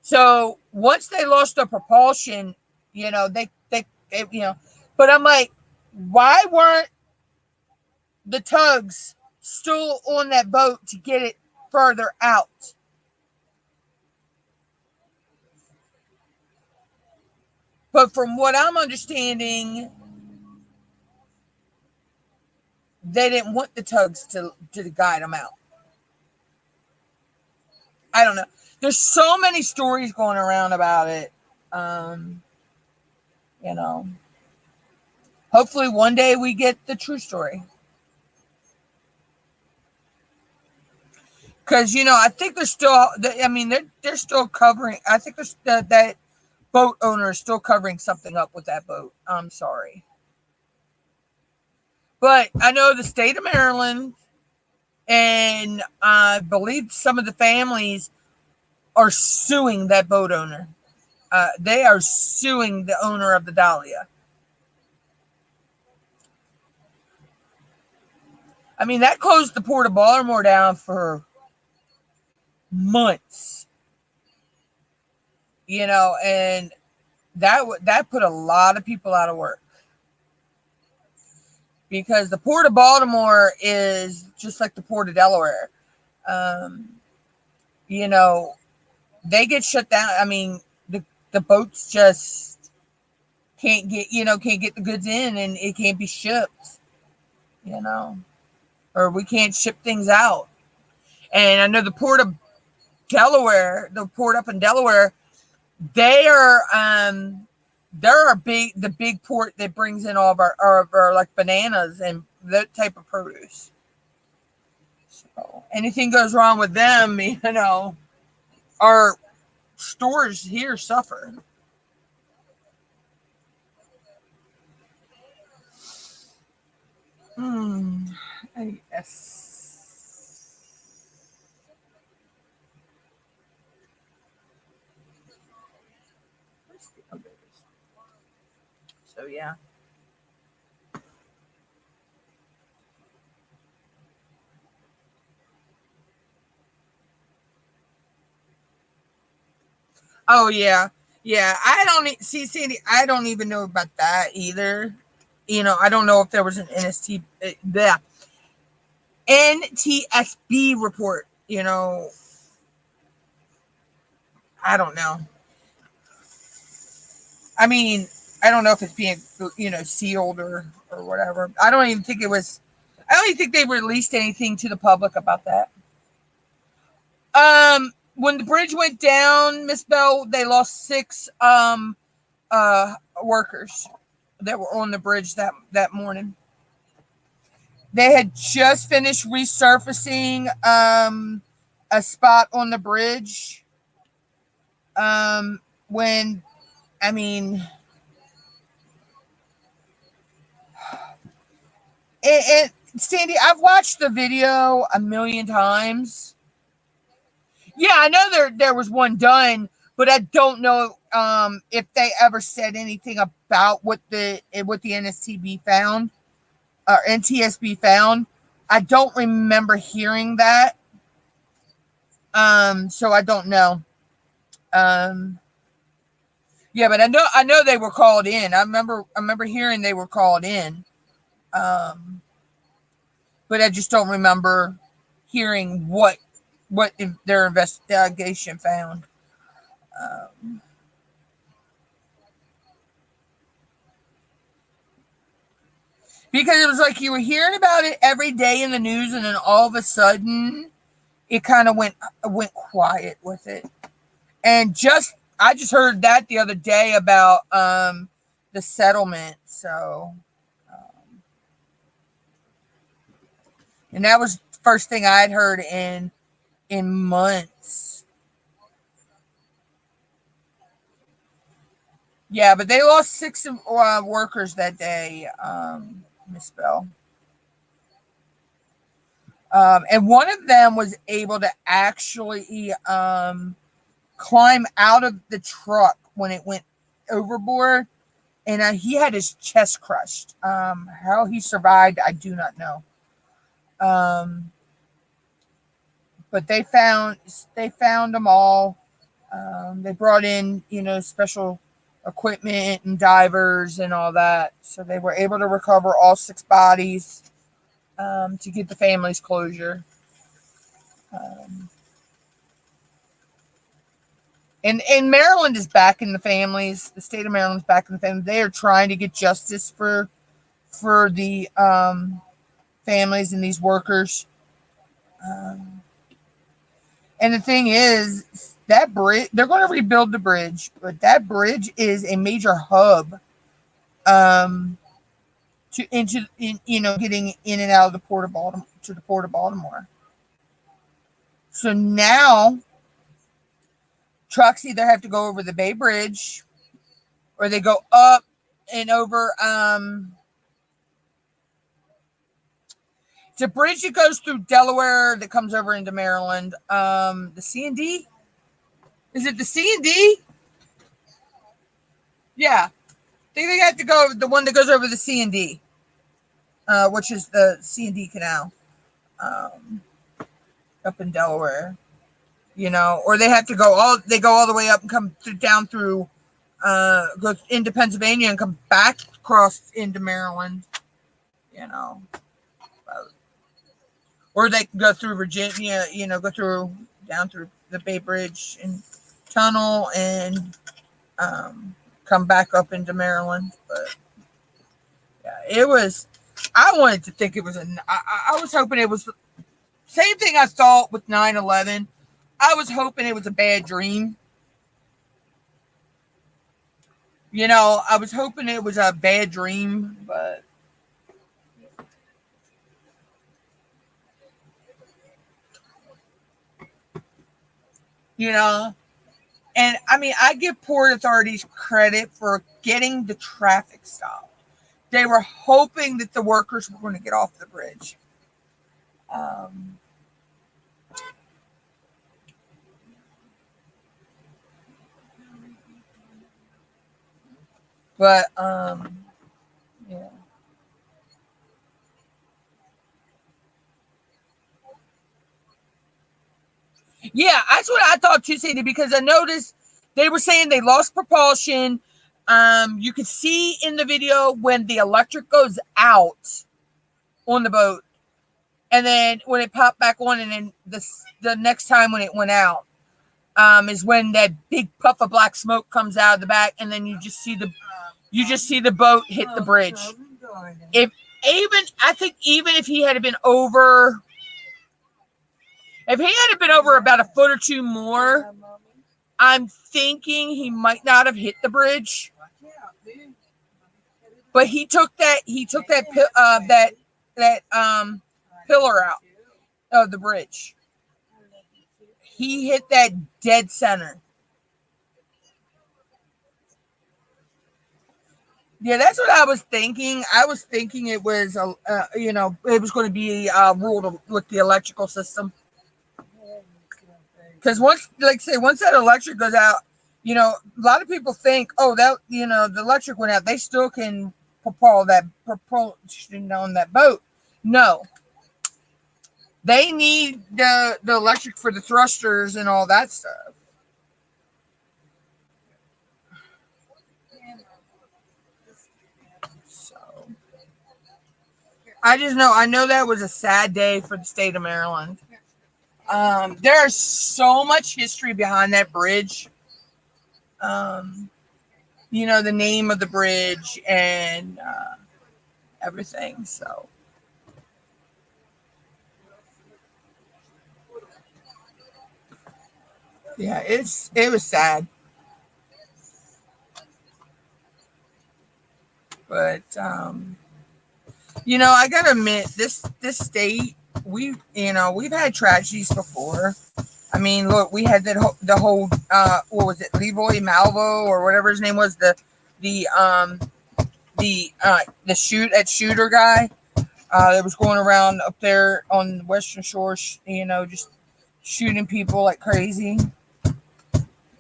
So once they lost their propulsion, you know, they you know, but I'm like, why weren't the tugs still on that boat to get it further out? But from what I'm understanding, they didn't want the tugs to guide them out. I don't know. There's so many stories going around about it. You know, hopefully one day we get the true story. Because, you know, I think they're still, I mean, they're still covering, I think there's that boat owner is still covering something up with that boat. I'm sorry. But I know the state of Maryland and I believe some of the families are suing that boat owner. They are suing the owner of the Dahlia. I mean, that closed the Port of Baltimore down for months. You know, and that put a lot of people out of work. Because the Port of Baltimore is just like the Port of Delaware. You know, they get shut down. I mean, the boats just can't get the goods in, and it can't be shipped, you know, or we can't ship things out. And I know the Port of Delaware, the port up in Delaware, they're the big port that brings in all of our like bananas and that type of produce. So anything goes wrong with them, you know, our stores here suffer. Yes. So yeah. Oh yeah. Yeah. I don't see Sandy. I don't even know about that either. You know, I don't know if there was an NTSB report. You know, I don't know. I mean, I don't know if it's being, you know, sealed or whatever. I don't even think they released anything to the public about that. When the bridge went down, Miss Bell, they lost 6 workers that were on the bridge that morning. They had just finished resurfacing a spot on the bridge. When, I mean, Sandy, I've watched the video a million times. Yeah, I know there was one done, but I don't know if they ever said anything about what the NSTB found or NTSB found. I don't remember hearing that. So I don't know. Yeah, but I know they were called in. I remember hearing they were called in. Um, but I just don't remember hearing what their investigation found. Um, because it was like you were hearing about it every day in the news, and then all of a sudden, it kind of went quiet with it. And I just heard that the other day about the settlement. So, um, and that was the first thing I'd heard in months. Yeah, but they lost 6 workers that day, Miss Bell. And one of them was able to actually climb out of the truck when it went overboard, and he had his chest crushed. How he survived, I do not know. Um, but they found them all. They brought in, special equipment and divers and all that, so they were able to recover all 6 bodies, to give the families closure. Um, and Maryland is back in the families. The state of Maryland is back in the family. They are trying to get justice for the families and these workers. Um, and the thing is, that bridge, they're going to rebuild the bridge, but that bridge is a major hub, um, getting in and out of the port of Baltimore, to the port of Baltimore. So now trucks either have to go over the Bay Bridge, or they go up and over. It's a bridge that goes through Delaware that comes over into Maryland. The C&D. Is it the C&D? Yeah, I think they have to go the one that goes over the C&D, which is the C&D Canal, um, up in Delaware. Or they have to go all the way up and come down through, go into Pennsylvania and come back across into Maryland. You know, or they can go through Virginia. Go down through the Bay Bridge and tunnel and come back up into Maryland. But yeah, it was. I wanted to think it was I was hoping it was the same thing I thought with 9/11. I was hoping it was a bad dream. I was hoping it was a bad dream, but you know, and I mean, I give port authorities credit for getting the traffic stopped. They were hoping that the workers were going to get off the bridge. Um, but yeah. Yeah, that's what I thought too, Sandy, because I noticed they were saying they lost propulsion. You could see in the video when the electric goes out on the boat, and then when it popped back on, and then the next time when it went out, is when that big puff of black smoke comes out of the back, and then you just see the boat hit the bridge. I think even if he had been over. If he had been over about a foot or two more, I'm thinking he might not have hit the bridge. But he took that pillar out of the bridge. He hit that dead center. Yeah, that's what I was thinking. I was thinking it was it was going to be ruled with the electrical system. Because once that electric goes out, a lot of people think, oh, that the electric went out, they still can propulsion on that boat. No, They need the electric for the thrusters and all that stuff. So I know that was a sad day for the state of Maryland. There's so much history behind that bridge. Um, the name of the bridge and everything. So yeah, it was sad, but I gotta admit this state we've had tragedies before. I mean, look, we had the whole what was it, Leroy Malvo or whatever his name was, the shooter guy that was going around up there on the Western Shore, just shooting people like crazy.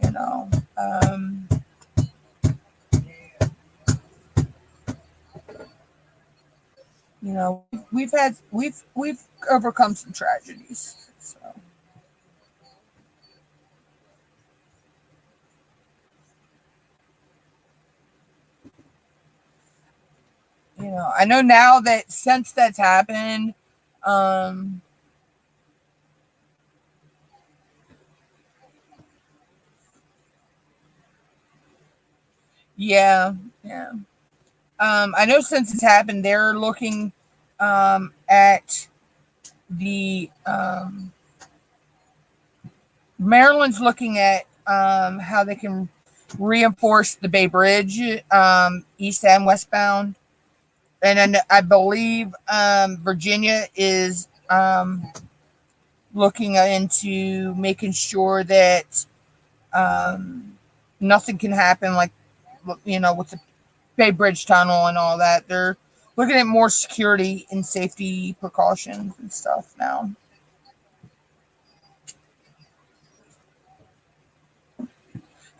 You know, um, we've overcome some tragedies. So I know now that since that's happened, um, yeah, yeah. I know since it's happened, they're looking at the Maryland's looking at how they can reinforce the Bay Bridge, east and westbound, and then I believe Virginia is looking into making sure that um, nothing can happen, like with the Bay Bridge tunnel and all that. They're looking at more security and safety precautions and stuff now.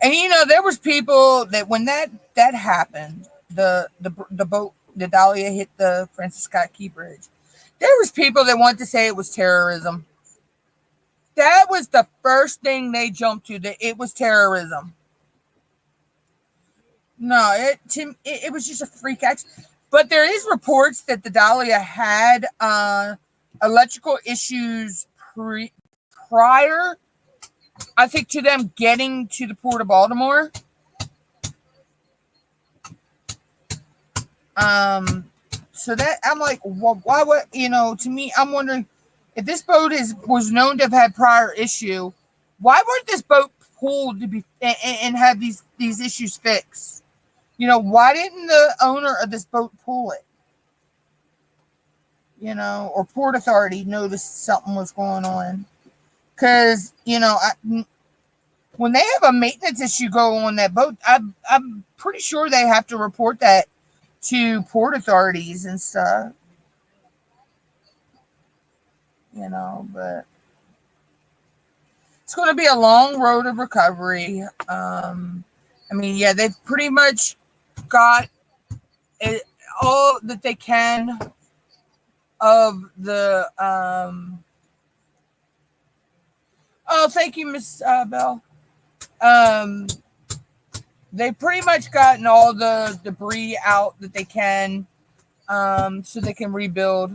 And there was people that when that happened, the boat, the Dahlia hit the Francis Scott Key Bridge. There was people that wanted to say it was terrorism. That was the first thing they jumped to. That it was terrorism. No, it was just a freak accident. But there is reports that the Dahlia had electrical issues prior, I think, to them getting to the port of Baltimore. So that I'm like, well, why would To me, I'm wondering if this boat was known to have had prior issue. Why weren't this boat pulled to be and have these issues fixed? Why didn't the owner of this boat pull it? Or Port Authority noticed something was going on. Because, when they have a maintenance issue go on that boat, I'm pretty sure they have to report that to port authorities and stuff. But it's going to be a long road of recovery. I mean, yeah, they've pretty much got it, all that they can of the. Oh, thank you, Miss Bell. Um, they've pretty much gotten all the debris out that they can, so they can rebuild.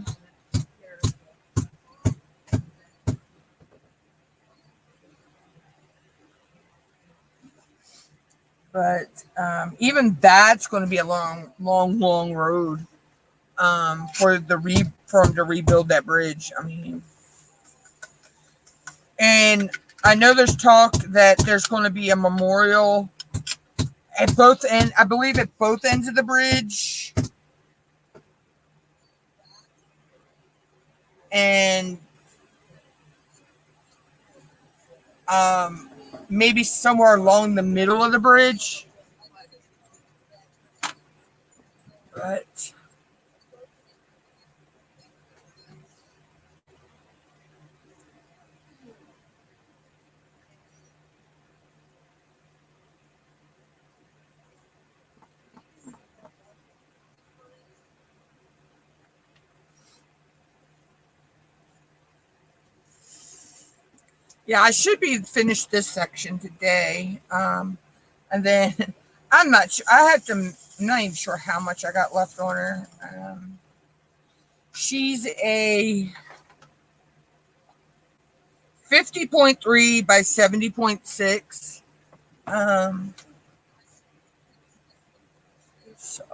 But even that's going to be a long, long, long road for them to rebuild that bridge. I mean, and I know there's talk that there's going to be a memorial at both end. I believe at both ends of the bridge, and um, maybe somewhere along the middle of the bridge. But Yeah, I should be finished this section today. And then I'm not sure. I have to. I'm not even sure how much I got left on her. She's a 50.3 by 70.6. Um, so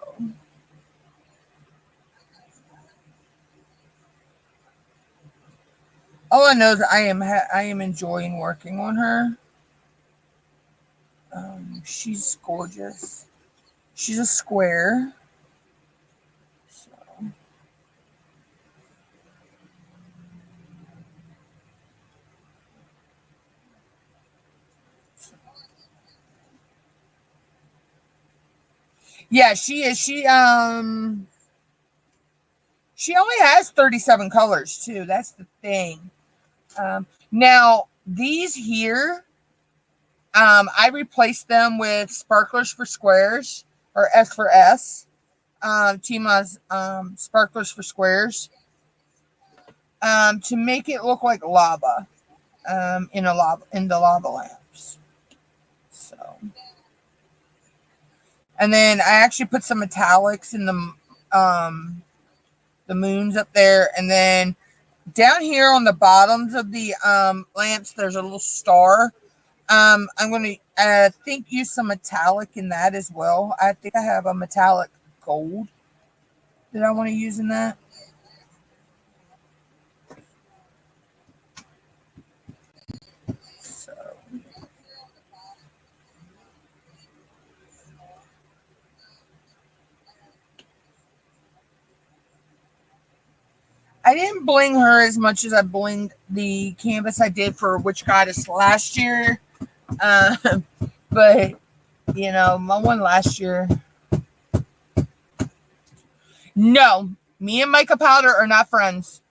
all I know is I am enjoying working on her. She's gorgeous. She's a square. So, yeah, she is. She only has 37 colors too. That's the thing. Now these here, I replaced them with sparklers for squares or S for S. Tima's sparklers for squares. To make it look like lava. In the lava lamps. So, and then I actually put some metallics in the moons up there, and then down here on the bottoms of the lamps, there's a little star. I'm going to think use some metallic in that as well. I think I have a metallic gold that I want to use in that. So I didn't bling her as much as I blinged the canvas I did for Witch Goddess last year. Uh, but my one last year. No, me and Mica Powder are not friends.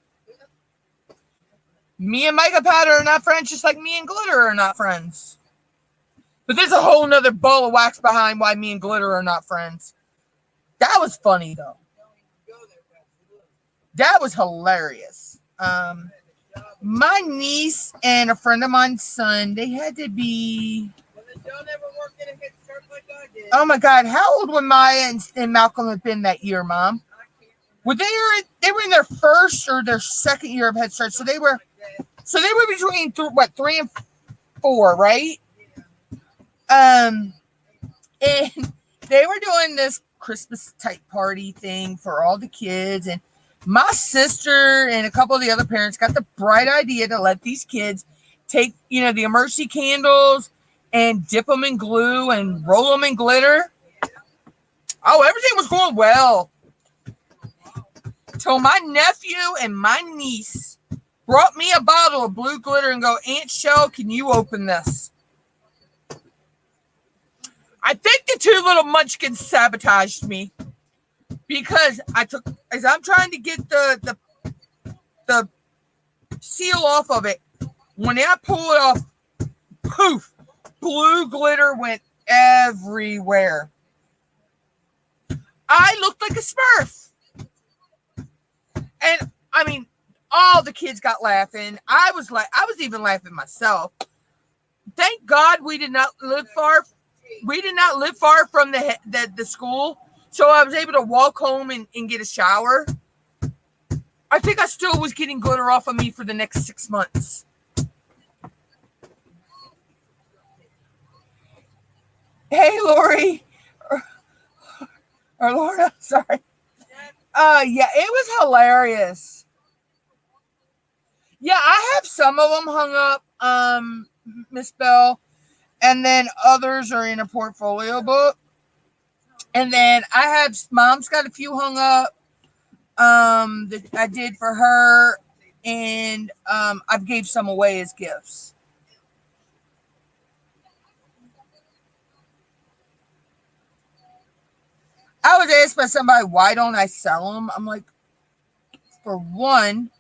Me and Mica Powder are not friends, just like me and Glitter are not friends. But there's a whole nother ball of wax behind why me and Glitter are not friends. That was funny though. That was hilarious. My niece and a friend of mine's son, they had to be. Oh my God! How old would Maya and Malcolm have been that year, Mom? Well, they were in their first or their second year of Head Start, so they were between 3 and 4, right? And they were doing this Christmas type party thing for all the kids, and my sister and a couple of the other parents got the bright idea to let these kids take the emergency candles and dip them in glue and roll them in glitter. Oh, everything was going well. Till my nephew and my niece brought me a bottle of blue glitter and go, Aunt Shell, can you open this? I think the two little munchkins sabotaged me because as I'm trying to get the seal off of it, when I pull it off, poof, blue glitter went everywhere. I looked like a Smurf. And I mean, all the kids got laughing. I was even laughing myself. Thank God we did not live far. We did not live far from the school, so I was able to walk home and get a shower. I think I still was getting glitter off of me for the next 6 months. Hey, Lori. Or Lorna, sorry. Yeah, it was hilarious. Yeah, I have some of them hung up, Miss Bell, and then others are in a portfolio book. And then Mom's got a few hung up, that I did for her, and I've gave some away as gifts. I was asked by somebody, why don't I sell them? I'm like, for one,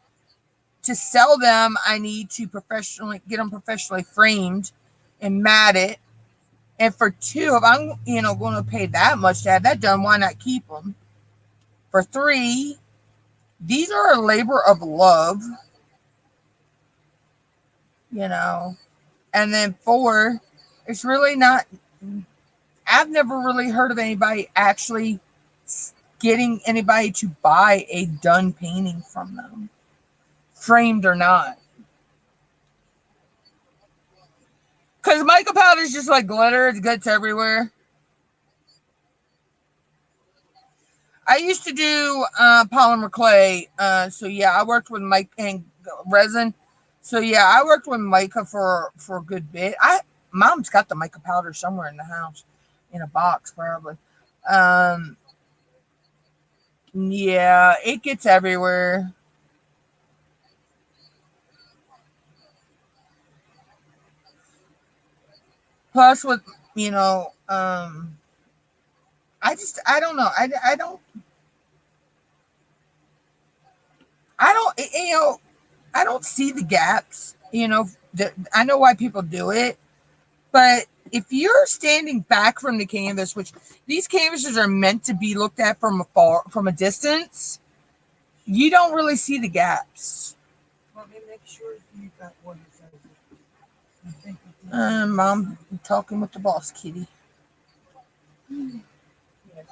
to sell them, I need to get them professionally framed and matted. And for two, if I'm, going to pay that much to have that done, why not keep them? For three, these are a labor of love. you know. And then 4, it's really not, I've never really heard of anybody actually getting anybody to buy a done painting from them, framed or not. Because mica powder is just like glitter, it gets everywhere. I used to do polymer clay. So yeah, I worked with mica and resin. So yeah, I worked with mica for a good bit. Mom's got the mica powder somewhere in the house, in a box probably. Um, yeah, it gets everywhere. Plus, with you know, I don't know. I don't you know I don't see the gaps. I know why people do it. But if you're standing back from the canvas, which these canvases are meant to be looked at from a distance, you don't really see the gaps. Let me make sure you got one that says it. I think it did. Mom, I'm talking with the boss, kitty. Yes,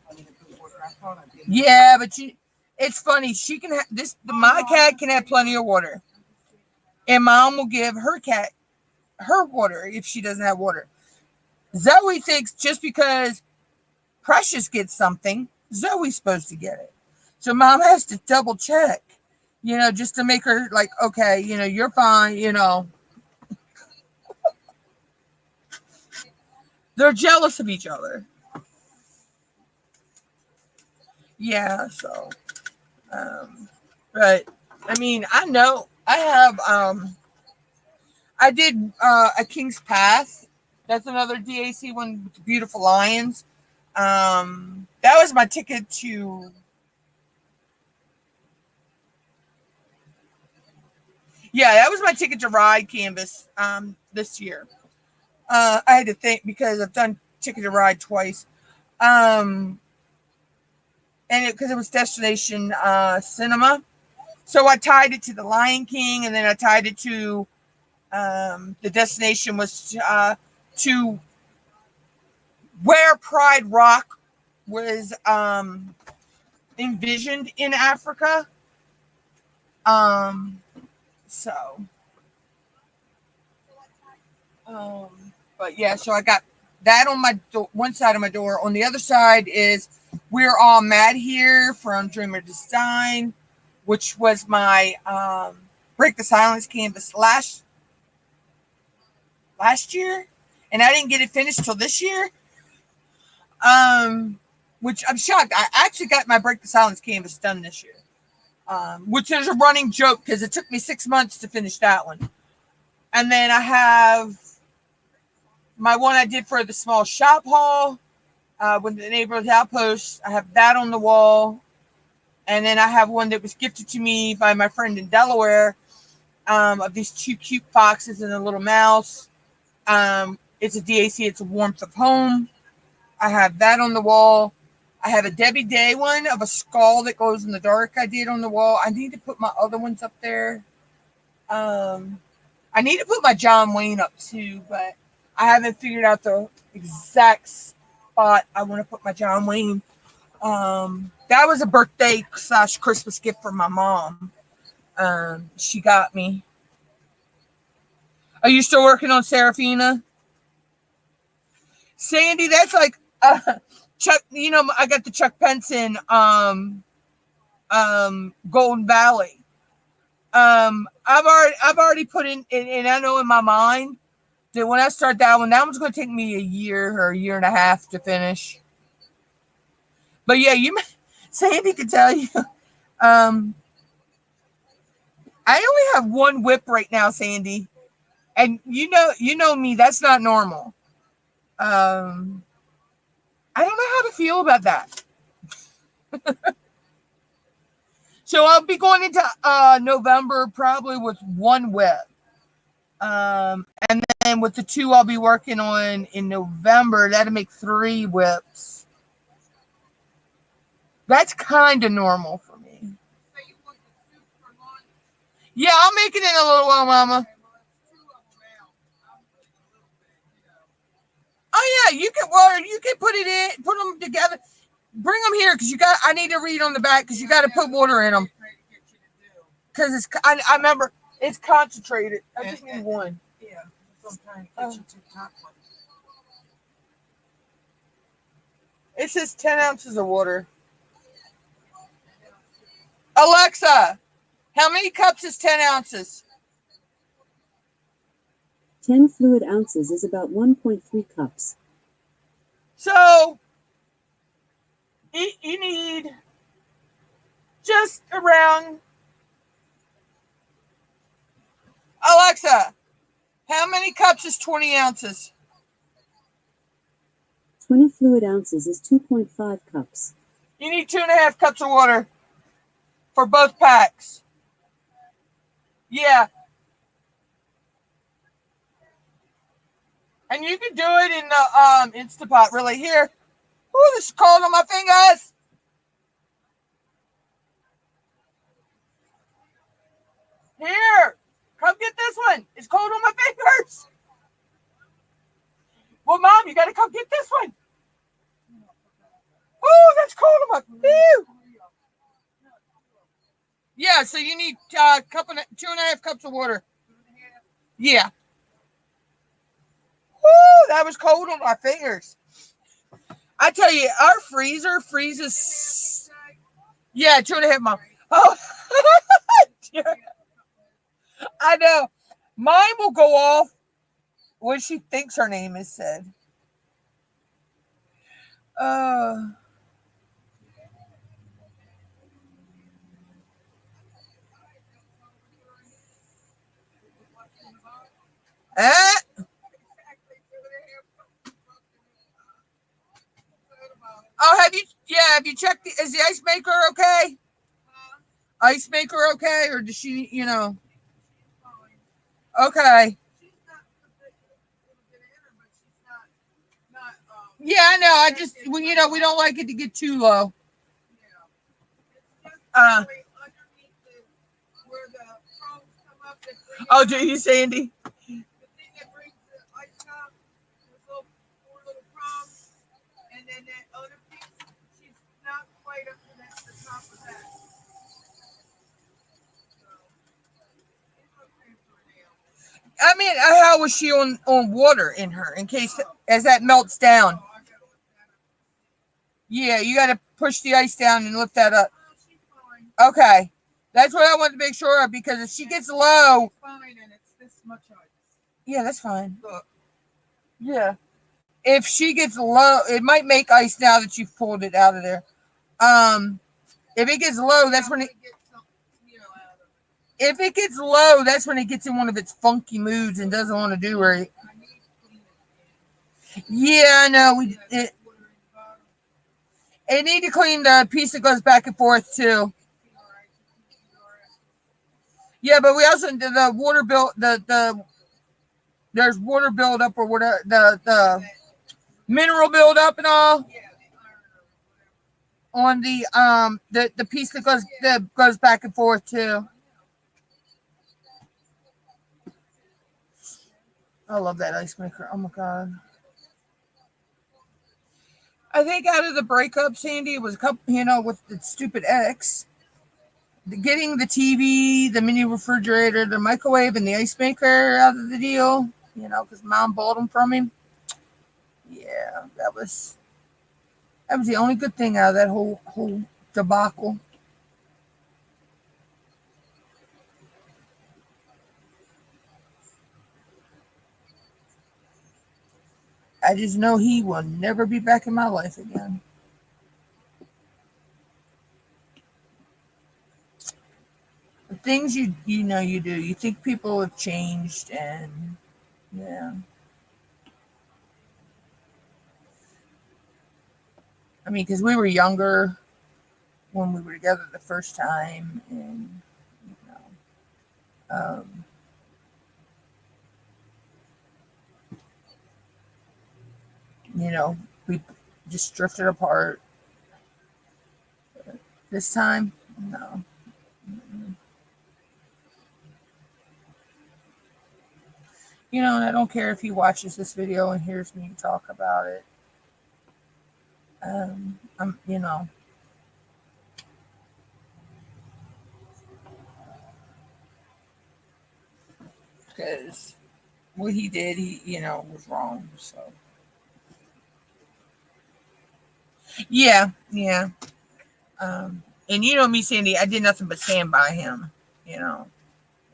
I need a good order. I thought I did. Yeah, but it's funny. She can have this. My cat can have plenty of water, and mom will give her cat her water if she doesn't have water. Zoe thinks just because Precious gets something, Zoe's supposed to get it. So mom has to double check, just to make her like, okay, you're fine, They're jealous of each other. Yeah, so but I mean, I know I have I did a King's Path. That's another DAC one with the beautiful lions. That was my ticket to. Yeah, that was my ticket to ride canvas this year. I had to think because I've done ticket to ride twice. Um, and because it was destination cinema, so I tied it to the Lion King, and then I tied it to the destination was to where Pride Rock was envisioned in Africa. Um, so, but yeah, so I got that on my one side of my door. On the other side is We're All Mad Here from Dreamer Design, which was my Break the Silence canvas last year, and I didn't get it finished till this year. Which I'm shocked. I actually got my Break the Silence canvas done this year. Which is a running joke because it took me 6 months to finish that one. And then I have my one I did for the small shop haul with the neighborhood outpost. I have that on the wall. And then I have one that was gifted to me by my friend in Delaware of these 2 cute foxes and a little mouse. It's a DAC. It's a Warmth of Home. I have that on the wall. I have a Debbie Day one of a skull that glows in the dark I did on the wall. I need to put my other ones up there. I need to put my John Wayne up too, but I haven't figured out the exact spot I want to put my John Wayne. That was a birthday / Christmas gift from my mom. She got me. Are you still working on Serafina? Sandy, that's like Chuck, I got the Chuck Penson Golden Valley. I've already put in, and I know in my mind that when I start that one's going to take me a year or a year and a half to finish. But yeah, Sandy can tell you. I only have one WIP right now, Sandy, and you know me. That's not normal. I don't know how to feel about that. So I'll be going into November probably with one WIP. And then with the 2 I'll be working on in November, that'll make 3 WIPs. That's kind of normal for me. Yeah, I'll make it in a little while, Mama. Well, you can put it in, put them together. Bring them here because I need to read on the back because you got to put water in them. Because I remember it's concentrated. I just need one. Yeah, sometimes get you to top one. It says 10 ounces of water. Alexa, how many cups is 10 ounces? 10 fluid ounces is about 1.3 cups. So, you need just around. Alexa, how many cups is 20 ounces? 20 fluid ounces is 2.5 cups. You need 2.5 cups of water for both packs. Yeah. And you can do it in the Instapot, really. Here. Ooh, this is cold on my fingers. Here. Come get this one. It's cold on my fingers. Well, Mom, you got to come get this one. Oh, that's cold on my fingers. Yeah, so you need 2.5 cups of water. Yeah. Woo, that was cold on my fingers. I tell you, our freezer freezes. Yeah, 2.5, Mom. Oh, I know. Mine will go off when she thinks her name is said. Eh? Oh, have you checked is the ice maker okay? Ice maker okay? Or does she, okay. Yeah, I know. I just, we don't like it to get too low. Oh, do you, Sandy? And then that other piece, she's not quite up to the top of that. I mean, how was she on water in her in case as that melts down? Yeah, you got to push the ice down and lift that up. Okay, that's what I wanted to make sure of because if she gets low, fine, and it's this much ice. Yeah, that's fine. Look. Yeah, if she gets low, it might make ice now that you've pulled it out of there. If it gets low, that's when it. If it gets low, that's when it gets in one of its funky moods and doesn't want to do right. Yeah, I know. It need to clean the piece that goes back and forth too. Yeah, but we also did the water build there's water buildup or whatever the mineral buildup and all on the piece that goes back and forth too. I love that ice maker. Oh my god. I think out of the breakup, Sandy, it was a couple, with the stupid ex. Getting the TV, the mini refrigerator, the microwave, and the ice maker out of the deal, because Mom bought them from him. Yeah, that was the only good thing out of that whole debacle. I just know he will never be back in my life again. The things you do. You think people have changed, and yeah. I mean, because we were younger when we were together the first time, and um, we just drifted apart. This time, no. And I don't care if he watches this video and hears me talk about it. You know, because what he did, was wrong. So yeah, yeah. And you know me, Sandy, I did nothing but stand by him. You know,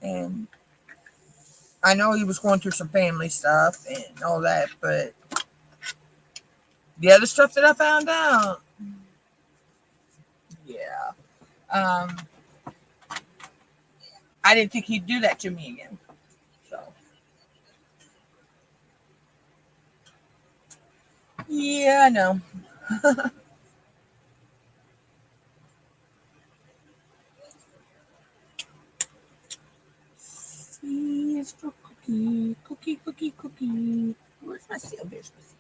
and I know he was going through some family stuff and all that, but the other stuff that I found out, yeah, um, I didn't think he'd do that to me again. So yeah, I know. C is for cookie, cookie, cookie, cookie. Where's my C? Oh, there's my C.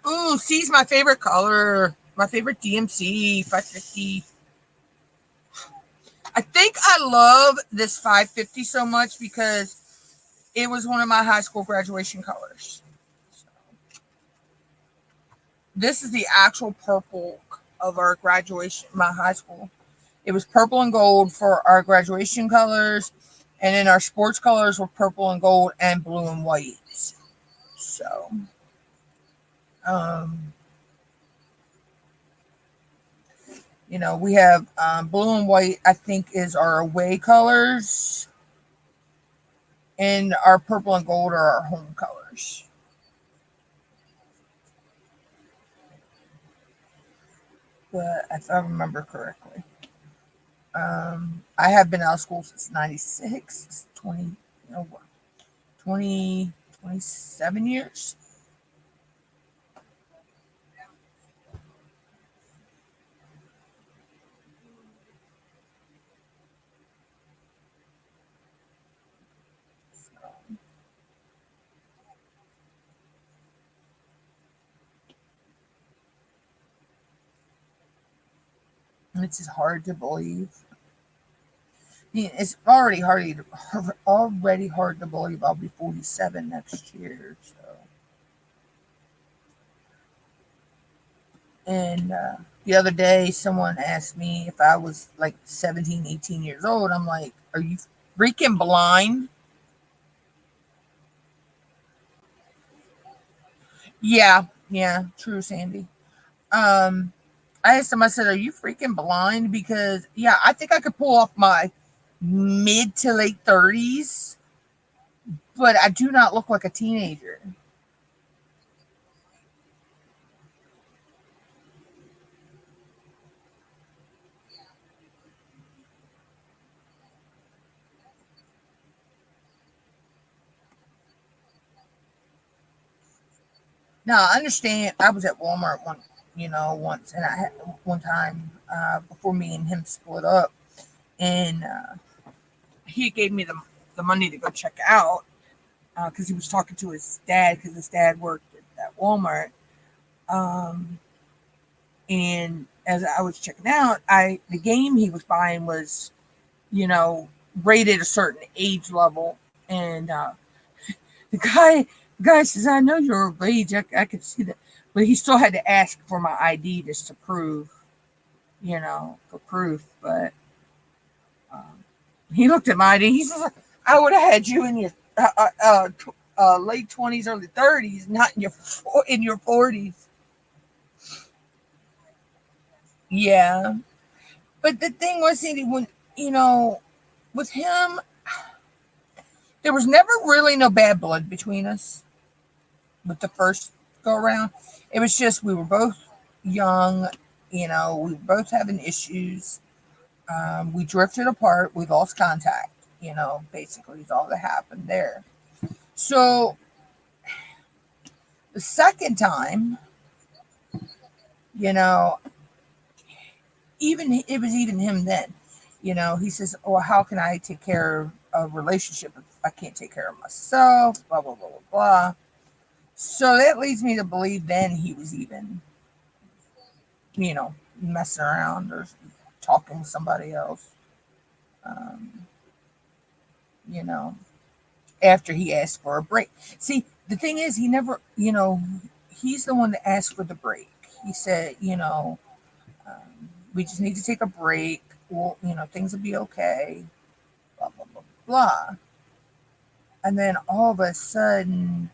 Ooh, C's my favorite color. My favorite DMC 550. I think I love this 550 so much because it was one of my high school graduation colors. So, this is the actual purple of our graduation, my high school. It was purple and gold for our graduation colors, and then our sports colors were purple and gold and blue and white. So, um, we have blue and white, I think, is our away colors, and our purple and gold are our home colors. But if I remember correctly, I have been out of school since '96, 20, you know, 20, 27 years. It's just hard to believe. I mean, it's already hard to believe I'll be 47 next year. So, and the other day, someone asked me if I was like 17, 18 years old. I'm like, are you freaking blind? Yeah, yeah, true, Sandy. Um, I asked him, I said, are you freaking blind? Because, yeah, I think I could pull off my mid to late 30s, but I do not look like a teenager. Now, I understand I was at Walmart once, and I had one time before me and him split up, and he gave me the money to go check out because he was talking to his dad because his dad worked at Walmart. Um, and as I was checking out, the game he was buying was you know rated a certain age level, and the guy says, "I know you're of age. I could see that," but he still had to ask for my ID just to prove, for proof. But he looked at my ID. He says, "I would have had you in your late 20s, early 30s, not in your 40s." Yeah, but the thing was, Cindy, when you know, with him, there was never really no bad blood between us. With the first go around, it was just we were both young. We were both having issues. We drifted apart. We lost contact. Basically, is all that happened there. So the second time, you know, even it was even him then. He says, "Oh, how can I take care of a relationship if I can't take care of myself?" Blah blah blah blah blah. So that leads me to believe then he was even, messing around or talking with somebody else. Um, you know, after he asked for a break. See, the thing is, he never, he's the one that asked for the break. he said, we just need to take a break. Well, things will be okay. Blah blah blah blah. And then all of a sudden,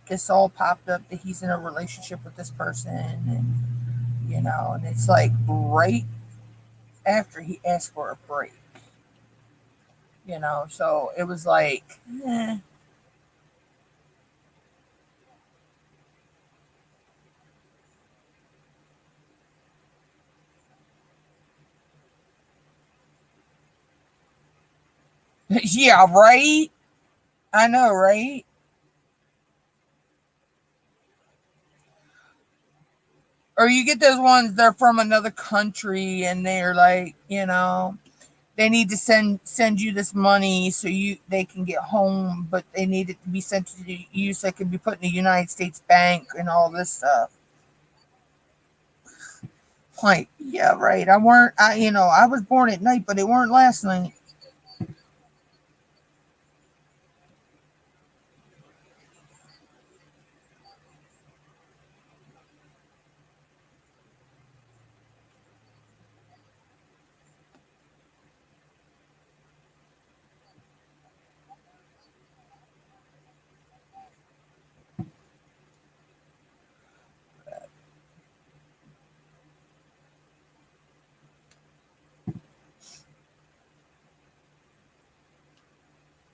this all popped up that he's in a relationship with this person, and it's like right after he asked for a break. So it was like, yeah, right. I know, right? Or you get those ones they're from another country and they're like, they need to send you this money so they can get home, but they need it to be sent to you so it can be put in the United States bank and all this stuff. Like, yeah, right. I was born at night, but it weren't last night.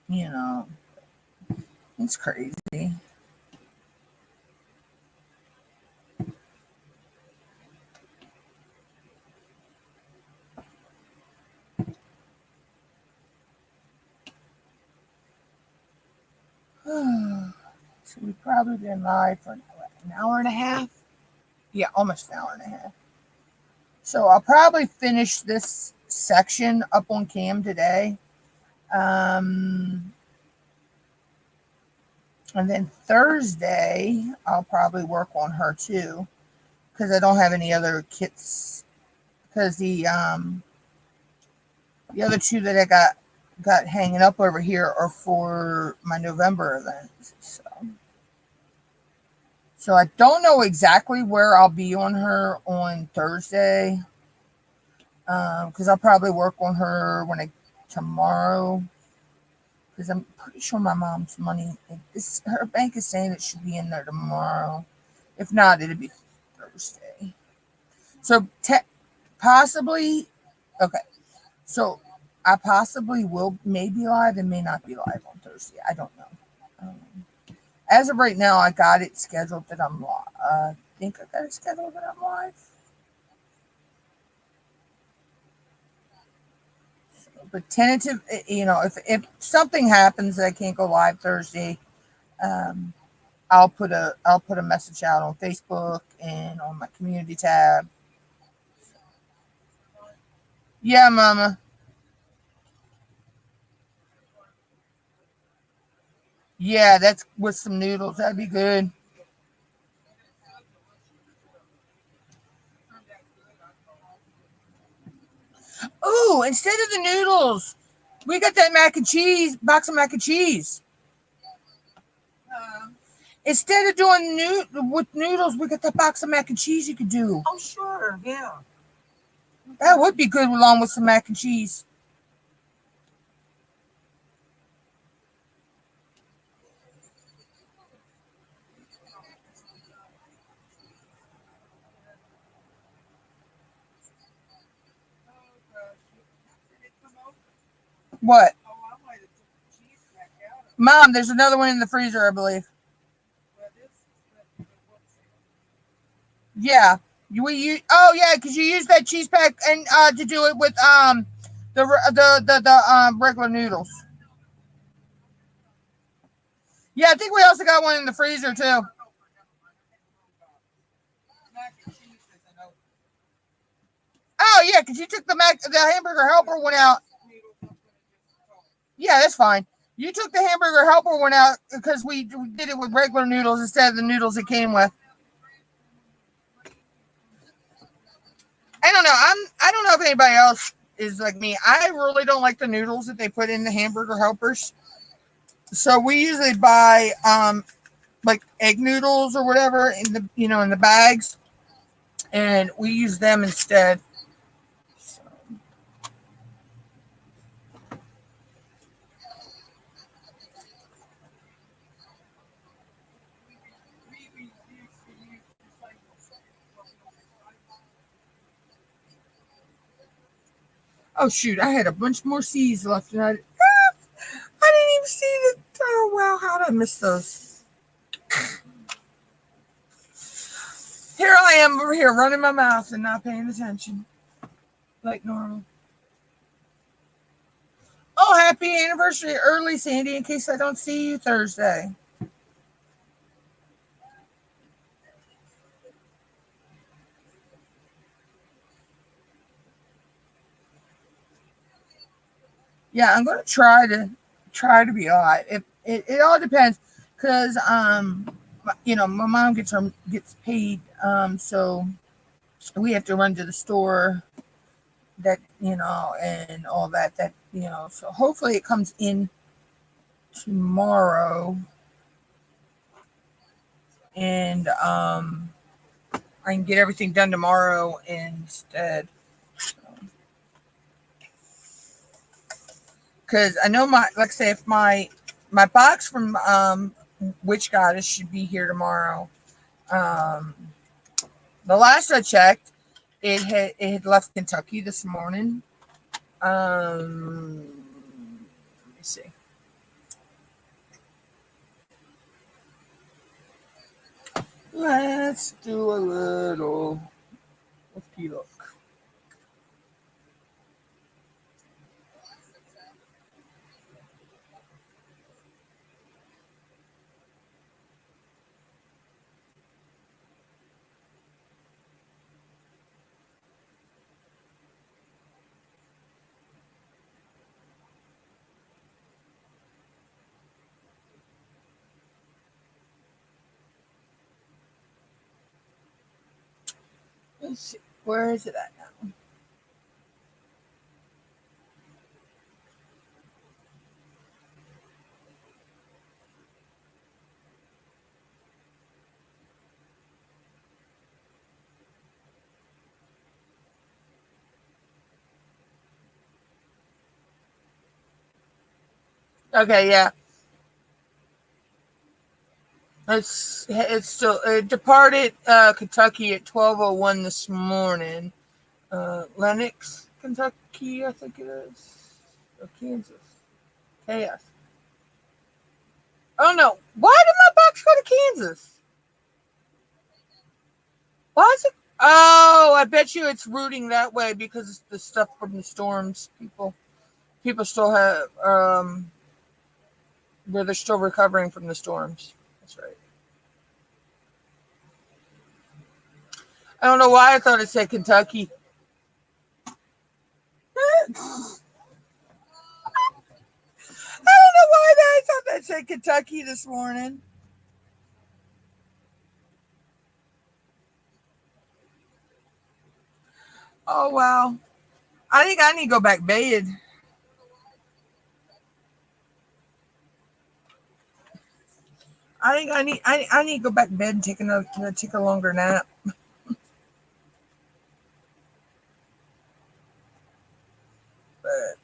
You know, it's crazy. So we've probably been live for an hour and a half. Yeah, almost an hour and a half. So I'll probably finish this section up on cam today. Um, and then Thursday, I'll probably work on her too because I don't have any other kits. Because the other two that I got hanging up over here are for my November event. So I don't know exactly where I'll be on her on Thursday. Because I'll probably work on her tomorrow. Because I'm pretty sure my mom's money, her bank is saying it should be in there tomorrow. If not, it'll be Thursday. So possibly, okay. So I possibly may be live and may not be live on Thursday. I don't know. As of right now, I got it scheduled that I'm live. I think I got it scheduled that I'm live. But tentative, if something happens that I can't go live Thursday, I'll put a message out on Facebook and on my community tab. Yeah, Mama. Yeah, that's with some noodles. That'd be good. Ooh, instead of the noodles, we got that mac and cheese box of mac and cheese. Instead of doing with noodles, we got that box of mac and cheese you could do. Oh, sure, yeah. That would be good along with some mac and cheese. What? Mom, there's another one in the freezer, I believe. Yeah. Because you use that cheese pack and to do it with the regular noodles. Yeah, I think we also got one in the freezer too. Oh yeah, because you took the hamburger helper one out. Yeah, that's fine. You took the hamburger helper one out because we did it with regular noodles instead of the noodles it came with. I don't know. I don't know if anybody else is like me. I really don't like the noodles that they put in the hamburger helpers. So we usually buy like egg noodles or whatever in the in the bags, and we use them instead. So, oh shoot, I had a bunch more C's left, and I didn't even see the. Oh wow, how did I miss those? Here I am over here running my mouth and not paying attention like normal. Oh, happy anniversary early, Sandy, in case I don't see you Thursday. Yeah, I'm gonna try to be alright. It all depends because my mom gets paid, so we have to run to the store that and all that. So hopefully it comes in tomorrow, and I can get everything done tomorrow instead. Because I know like I say, if my box from Witch Goddess should be here tomorrow. Um, the last I checked, it had left Kentucky this morning. Let me see. Let's do a little look. Let's see. Where is it at now? Okay, yeah. It's still it departed Kentucky at 12:01 this morning. Lenox, Kentucky, I think it is. Or Kansas. KS. Oh no. Why did my box go to Kansas? Why is it? Oh, I bet you it's routing that way because it's the stuff from the storms. People still have where they're still recovering from the storms. That's right. I don't know why I thought it said Kentucky. I don't know why I thought that said Kentucky this morning. Oh wow. I think I need to go back bed. I think I need to go back to bed and take a longer nap. But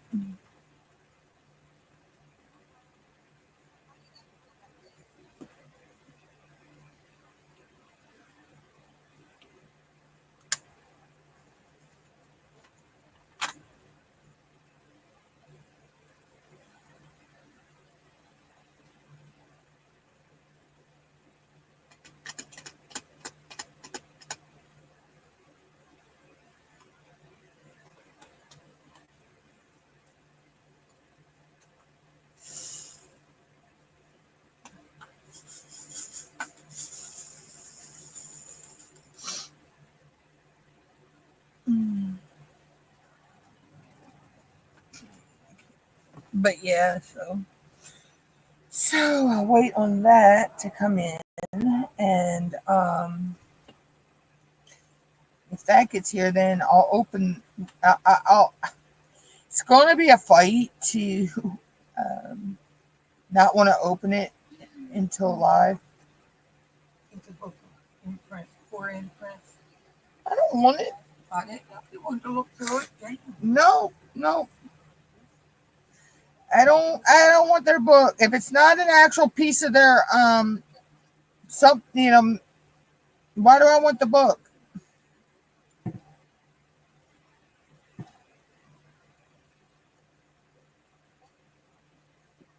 but yeah, so I'll wait on that to come in, and if that gets here, then I'll open. I'll. It's going to be a fight to um, not want to open it until live. the book in print, 4 in prints. I don't want it. I didn't know if you wanted to look through it. Damn. No, no. I don't want their book. If it's not an actual piece of their why do I want the book?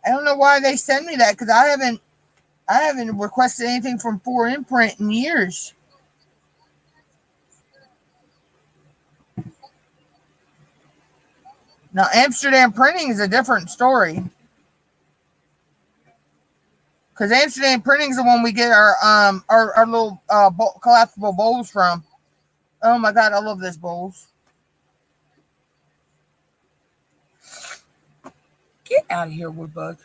I don't know why they send me that because I haven't requested anything from 4 Imprint in years. Now Amsterdam Printing is a different story. Because Amsterdam Printing is the one we get our little collapsible bowls from. Oh my god, I love this bowls. Get out of here, Woodbug.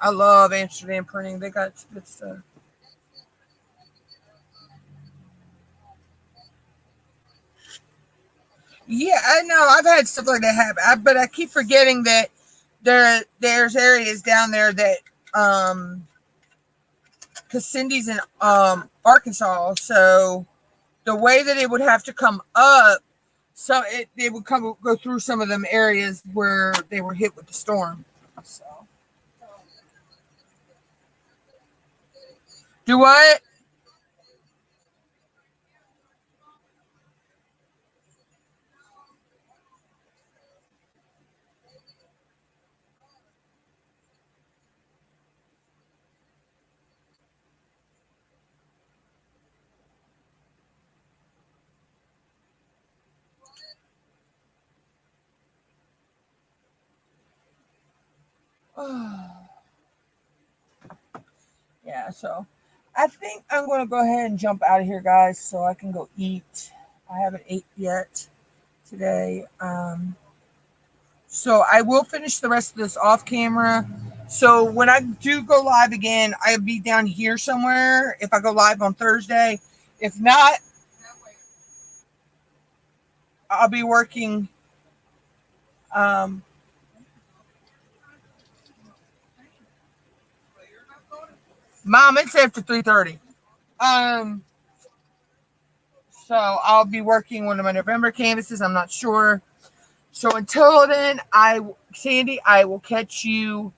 I love Amsterdam Printing. They got good stuff. Yeah, I know. I've had stuff like that happen, but I keep forgetting that there's areas down there that because Cindy's in Arkansas, so the way that it would have to come up, so it would go through some of them areas where they were hit with the storm. So do what? Yeah, so I think I'm going to go ahead and jump out of here, guys, so I can go eat. I haven't ate yet today. So I will finish the rest of this off camera. So when I do go live again, I'll be down here somewhere if I go live on Thursday. If not, I'll be working. Um, Mom, it's after 3:30. Um, so I'll be working one of my November canvases. I'm not sure. So until then, Sandy, I will catch you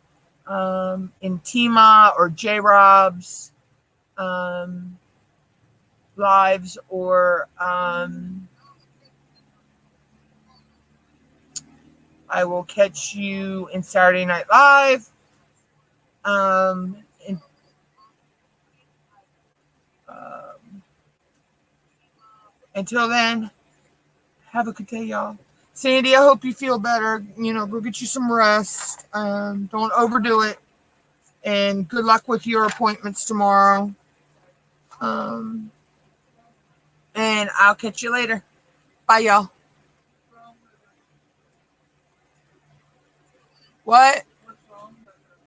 in Tima or J Rob's lives, or I will catch you in Saturday Night Live. And, until then, have a good day, y'all. Sandy, I hope you feel better. Go get you some rest. Don't overdo it. And good luck with your appointments tomorrow. And I'll catch you later. Bye, y'all. What?